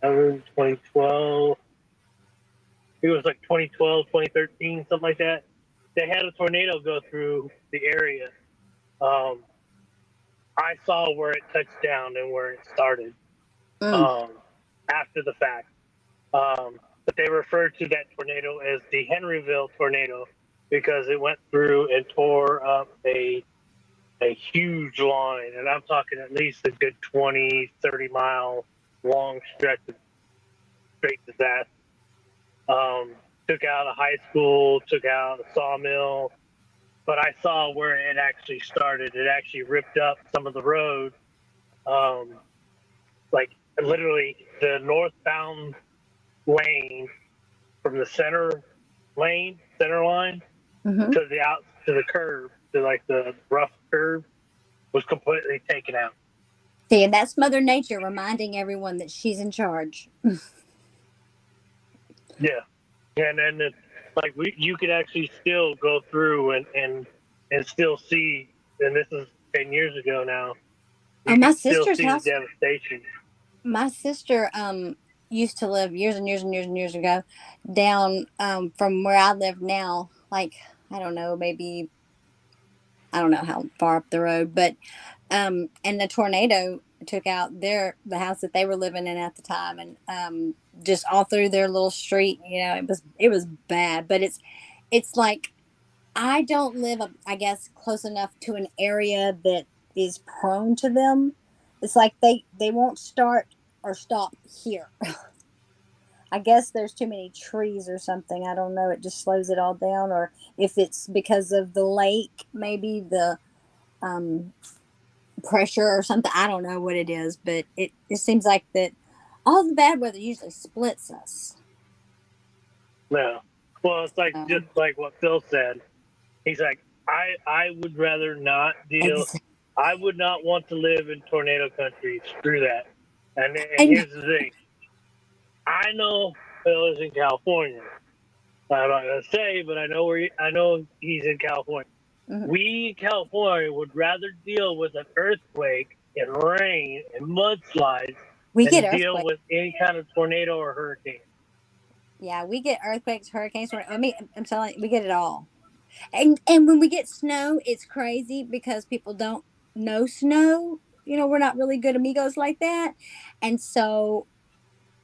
2012. It was like 2012, 2013, something like that. They had a tornado go through the area. Um, I saw where it touched down and where it started Mm. after the fact. But they referred to that tornado as the Henryville tornado because it went through and tore up a huge line. And I'm talking at least a good 20, 30-mile long stretch of straight disaster. Took out a high school, took out a sawmill, but I saw where it actually started. It actually ripped up some of the road, like literally the northbound lane from the center line Mm-hmm. to the curb, to like the rough curb, was completely taken out. See, and that's Mother Nature reminding everyone that she's in charge. Yeah, and then like you could actually still go through and still see. And this is 10 years ago now. Oh, You my can still sister's see the house. devastation. My sister used to live years and years and years and years ago down from where I live now. Like I don't know, maybe I don't know how far up the road, but and the tornado took out the house that they were living in at the time, and just all through their little street. It was bad, but it's like I don't live, I guess, close enough to an area that is prone to them. It's like they won't start or stop here. I guess there's too many trees or something. I don't know. It just slows it all down, or if it's because of the lake, maybe the um, pressure or something. I don't know what it is, but it seems like that all the bad weather usually splits us. No. Well, it's like just Um, like what Phil said. He's like, I would rather not deal. ex- I would not want to live in tornado country. Screw that. And and here's the thing. I know Phil is in California. I'm not gonna say, but I know he's in California. mhm. We in California would rather deal with an earthquake and rain and mudslides We get than deal earthquakes. with any kind of tornado or hurricane. Yeah, we get earthquakes, hurricanes. I mean, I'm telling you, we get it all. And when we get snow, it's crazy because people don't know snow. We're not really good amigos like that, and so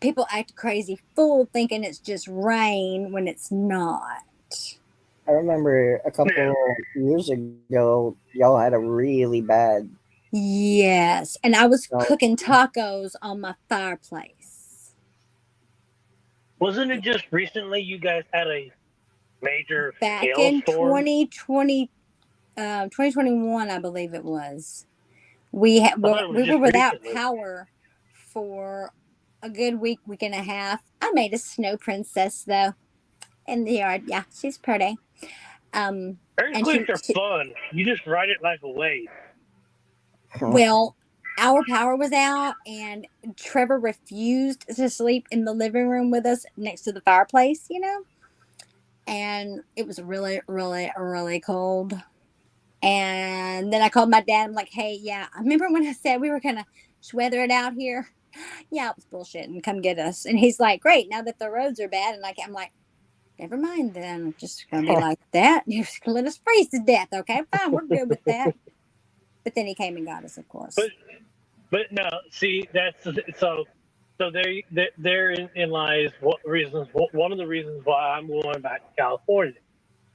people act a crazy fool thinking it's just rain when it's not. I remember a Yeah. couple years ago, y'all had a really bad Yes, and I was snow. cooking tacos on my fireplace Wasn't it just recently you guys had a major back in hailstorm? 2021, I believe it was. We had I thought it was we were just without recently. power for a good week and a half. I made a snow princess though in the yard. Yeah, she's pretty. Um, and Earthquakes are fun. You just ride it like a wave. well, our power was out, and Trevor refused to sleep in the living room with us next to the fireplace. And it was really, really, really cold. And then I called my dad. I'm like, hey, yeah, I remember when I said we were gonna weather it out here. Yeah, it was bullshit, and come get us. And he's like, great, now that the roads are bad. And I'm like, never mind then. I'm just gonna be like that. You're just gonna let us freeze to death. Okay, fine, we're good with that. But then he came and got us, of But course. but no, see that's so therein lies one of the reasons why I'm going back to California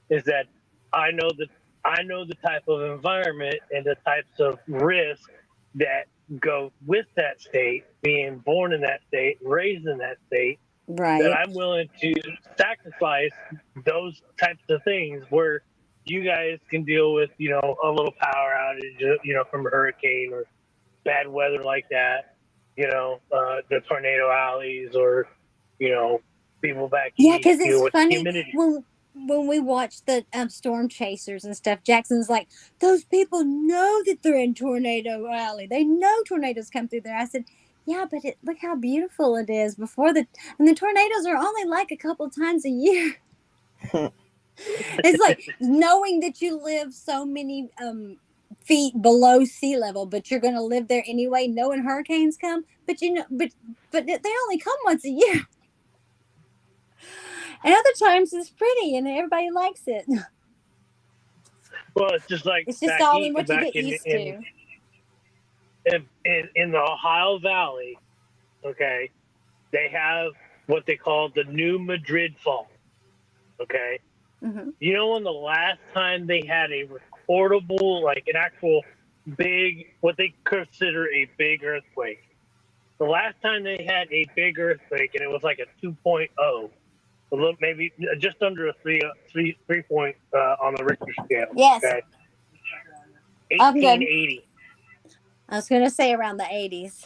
is that I know that I know the type of environment and the types of risks that go with that state, being born in that state, raised in that state, that Right. I'm willing to sacrifice those types of things where you guys can deal with, a little power outage, from a hurricane or bad weather like that, the tornado alleys or, people back Yeah, east because deal it's with funny humidity. when we watch the storm chasers and stuff. Jackson's like, those people know that they're in Tornado Alley. They know tornadoes come through there. I said, yeah, but look how beautiful it is and the tornadoes are only like a couple times a year. It's like knowing that you live so many feet below sea level, but you're going to live there anyway, knowing hurricanes come. But they only come once a year. And other times it's pretty and everybody likes it. Well, it's just like It's just all in what you back get used to. in the Ohio Valley, okay, they have what they call the New Madrid Fault. Okay, Hmm. you know when the last time they had a recordable, like an actual big, what they consider a big earthquake. The last time they had a big earthquake, and it was like a 2.0, a little maybe just under a 3 point on the Richter scale. Yes, Okay, I'm good. 1880. I was going to say around the 80s.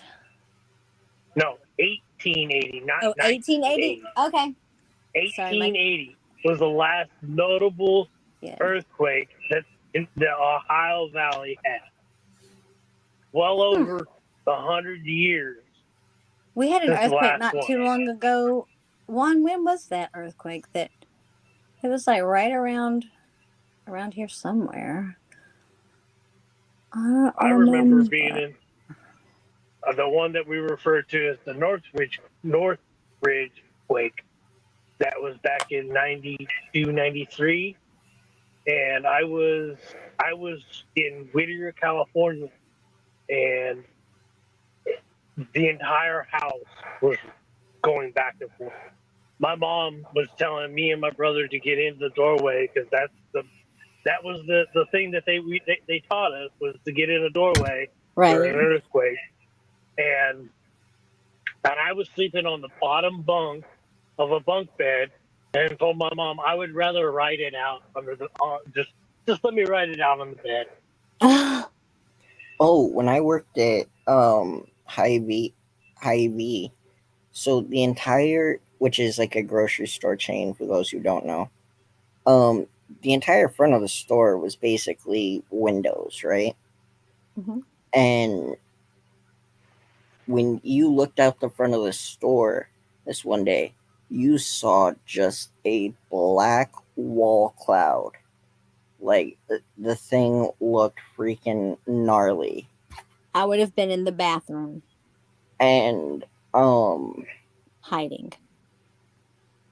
No, 1880, not Oh, 1880. 1980. Okay. Sorry, Mike. 1880 was the last notable Yeah. earthquake that the Ohio Valley had. Well over 100 years We had an since the earthquake last not one. too long ago. When was that earthquake? That it was like right around here somewhere. I don't I remember remember. being in the one that we refer to as the Northridge quake that was back in 92, 93. And I was in Whittier, California, and the entire house was going back and forth. My mom was telling me and my brother to get into the doorway because that was the thing that they taught us was to get in a doorway during an earthquake. And I was sleeping on the bottom bunk of a bunk bed and told my mom I would rather write it out under the just let me write it out on the bed. Oh, when I worked at Hy-Vee, so the entire, which is like a grocery store chain for those who don't know, the entire front of the store was basically windows, right? Mm-hmm. And when you looked out the front of the store this one day, you saw just a black wall cloud. Like the thing looked freaking gnarly. I would have been in the bathroom And hiding.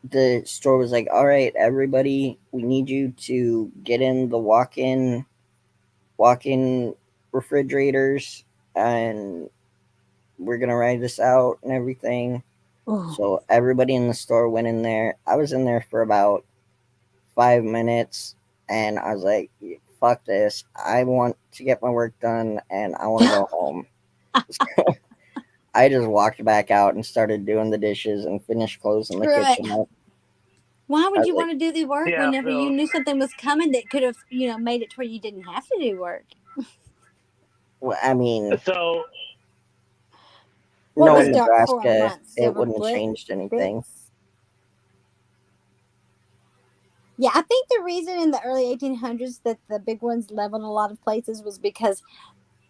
the store was like, "All right, everybody, we need you to get in the walk-in refrigerators, and we're gonna ride this out and everything." Ooh. So everybody in the store went in there. I was in there for about 5 minutes, and I was like, "Fuck this! I want to get my work done, and I want to go home." So I just walked back out and started doing the dishes and finished closing the kitchen up. Why would you like, want to do the work whenever you knew something was coming that could have, made it to where you didn't have to do work? Well, I mean, So knowing Nebraska, it wouldn't have changed anything. Yeah, I think the reason in the early 1800s that the big ones leveled a lot of places was because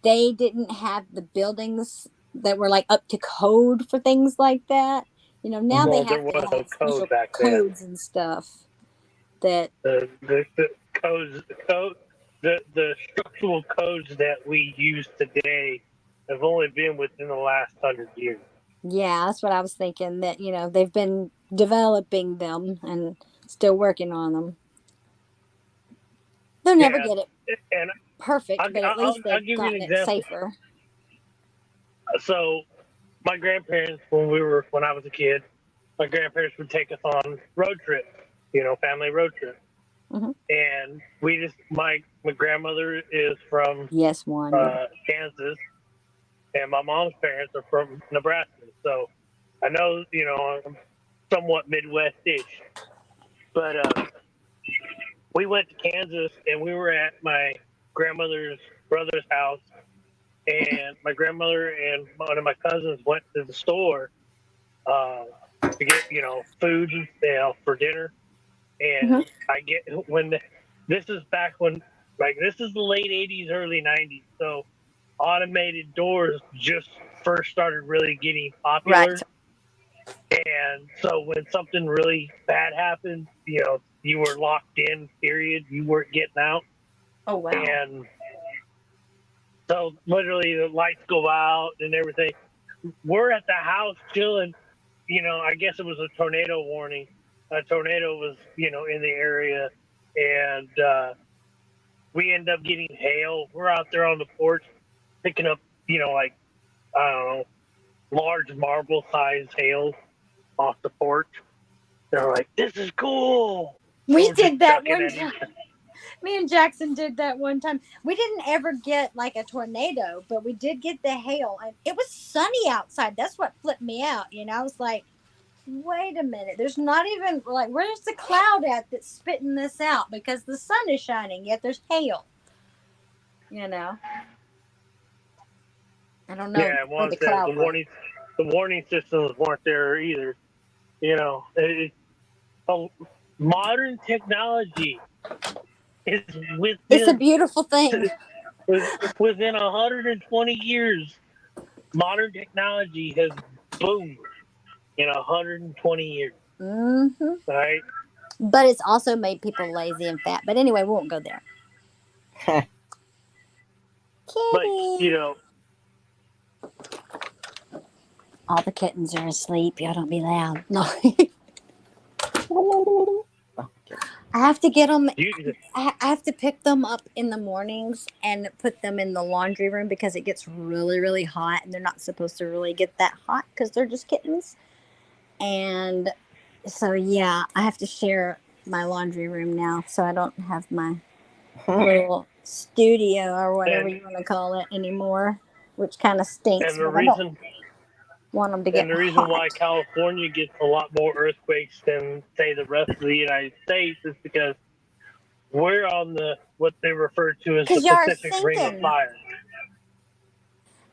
they didn't have the buildings that were like up to code for things like that. Now they have to have special codes and stuff. That the codes, the structural codes that we use today have only been within the last 100 years. Yeah, that's what I was thinking. That they've been developing them and still working on them. They'll never get it perfect, but at least they've gotten it safer. So, my grandparents, when I was a kid, my grandparents would take us on road trips, family road trips. Mm-hmm. And my grandmother is from Kansas, and my mom's parents are from Nebraska. So I know, I'm somewhat Midwest-ish. But we went to Kansas, and we were at my grandmother's brother's house, and my grandmother and one of my cousins went to the store to get, food, for dinner. And this is back when, this is the late 80s, early 90s. So automated doors just first started really getting popular. Right. And so when something really bad happened, you were locked in, period. You weren't getting out. Oh, wow. And so literally the lights go out and everything. We're at the house chilling. I guess it was a tornado warning. A tornado was, in the area. And we end up getting hail. We're out there on the porch picking up, I don't know, large marble-sized hail off the porch. They're like, "This is cool." We did that one time. Me and Jackson did that one time. We didn't ever get like a tornado, but we did get the hail, and it was sunny outside. That's what flipped me out. I was like, wait a minute. There's not even where's the cloud at that's spitting this out? Because the sun is shining, yet there's hail. I don't know. Yeah, the warning systems weren't there either. Modern technology is it's a beautiful thing. Within 120 years, modern technology has boomed in 120 years. Mm-hmm. Right? But it's also made people lazy and fat. But anyway, we won't go there. But, all the kittens are asleep. Y'all don't be loud. No. I have to get them. You, I have to pick them up in the mornings and put them in the laundry room because it gets really, really hot, and they're not supposed to really get that hot because they're just kittens. And so, yeah, I have to share my laundry room now, so I don't have my little studio or whatever and you want to call it anymore, which kind of stinks. and the But I don't reason want them to and get the reason why hot. California gets a lot more earthquakes than say the rest of the United States is because we're on the what they refer to as the Because y'all are Pacific Ring of sinking, Fire.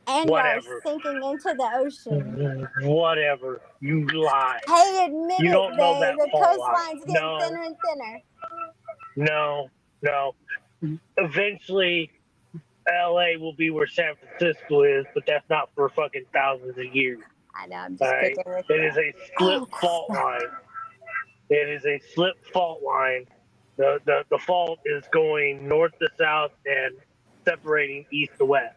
and y'all are Whatever. sinking into the ocean. Whatever. You lie. Hey, admit You it, don't know babe. that The fault line. coastline's getting No, thinner and thinner. no, no. Eventually, LA will be where San Francisco is, but that's not for fucking thousands of years. I know, I'm All just right? picking with It you. is a slip Oh, fault crap. line. It is a slip fault line. The fault is going north to south and separating east to west.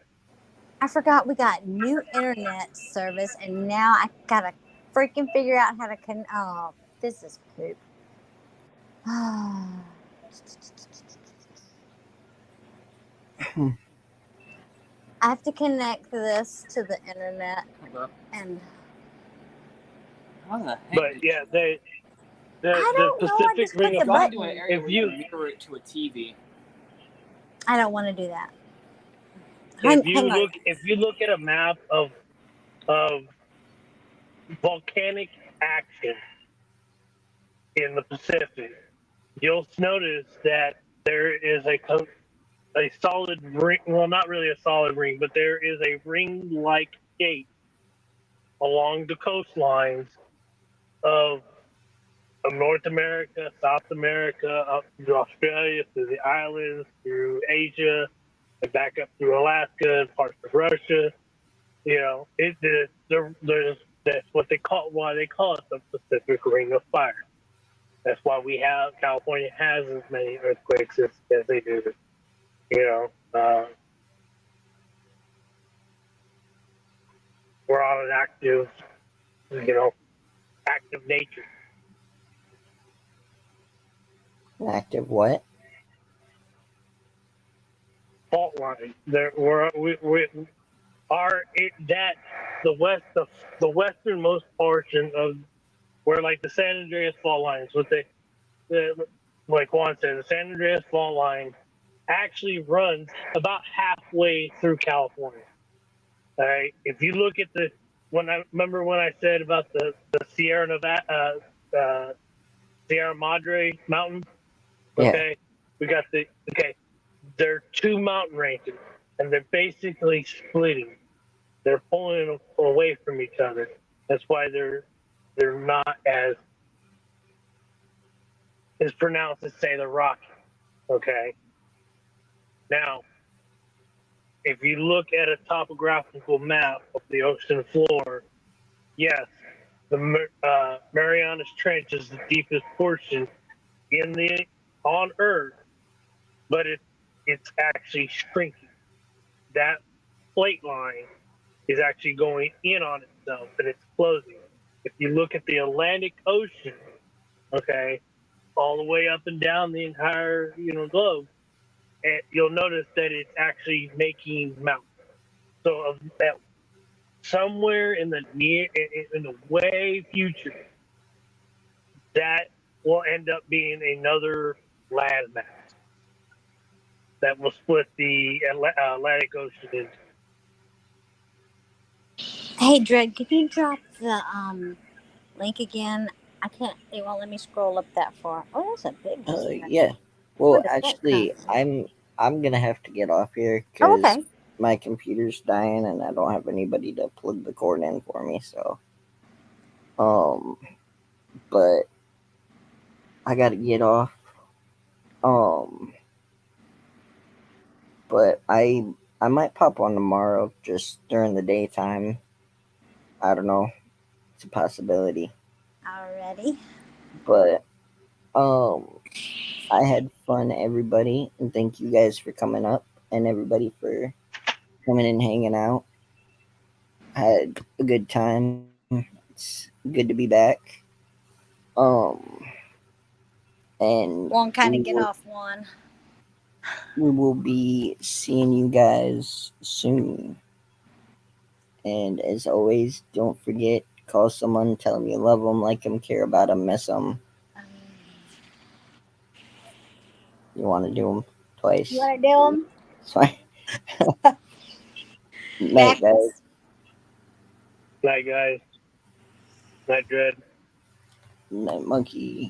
I forgot we got new internet service, and now I gotta freaking figure out how to Oh, this is poop. I have to connect this to the internet, and How the heck But did yeah, you... I the don't know. I Pacific just put Ring the of You gotta Fire. do an button. area If where you you mirror it to a TV. I don't want to do that. if Hang on. you look at a map of volcanic action in the Pacific, you'll notice that there is a solid ring. Well, not really a solid ring, but there is a ring-like shape along the coastlines of North America, South America, up through Australia, through the islands, through Asia, and back up through Alaska and parts of Russia. You know, there's that's what they call why they call it the Pacific Ring of Fire. That's why California has as many earthquakes as they do. You know, we're on an active nature. An active what? Fault line. There, we are it that the westernmost portion of where like the San Andreas fault lines, like Juan said, the San Andreas fault line actually runs about halfway through California. All right, if you look at when I said about the Sierra Nevada, Sierra Madre Mountains, Yeah. okay, we got okay, they're two mountain ranges, and they're basically splitting. They're pulling away from each other. That's why they're not as pronounced as say the Rocky. Okay. Now, if you look at a topographical map of the ocean floor, yes, the Marianas Trench is the deepest portion on Earth, but it's actually shrinking. That plate line is actually going in on itself and it's closing. If you look at the Atlantic Ocean, okay, all the way up and down the entire globe, and you'll notice that it's actually making mountains. So that somewhere in the way future, that will end up being another landmass that will split the Atlantic Ocean into. Hey, Dred, can you drop the link again? I can't. It won't let me scroll up that far. Oh, that's a big distraction. Yeah. Where Well, did that come actually, from? I'm gonna have to get off here Oh, because okay. my computer's dying and I don't have anybody to plug the cord in for me. So, um, but I gotta get off. Um, but I might pop on tomorrow just during the daytime. I don't know. It's a possibility. Already. But I had fun, everybody, and thank you guys for coming up and everybody for coming and hanging out. I had a good time. It's good to be back. Um, And One kind of get off one. we will be seeing you guys soon. And as always, don't forget, call someone, tell them you love them, like them, care about them, miss them. You want to do them twice. You want to do them? It's fine. Night, Max? guys. Night, guys. Night, Dread. Night, Monkey.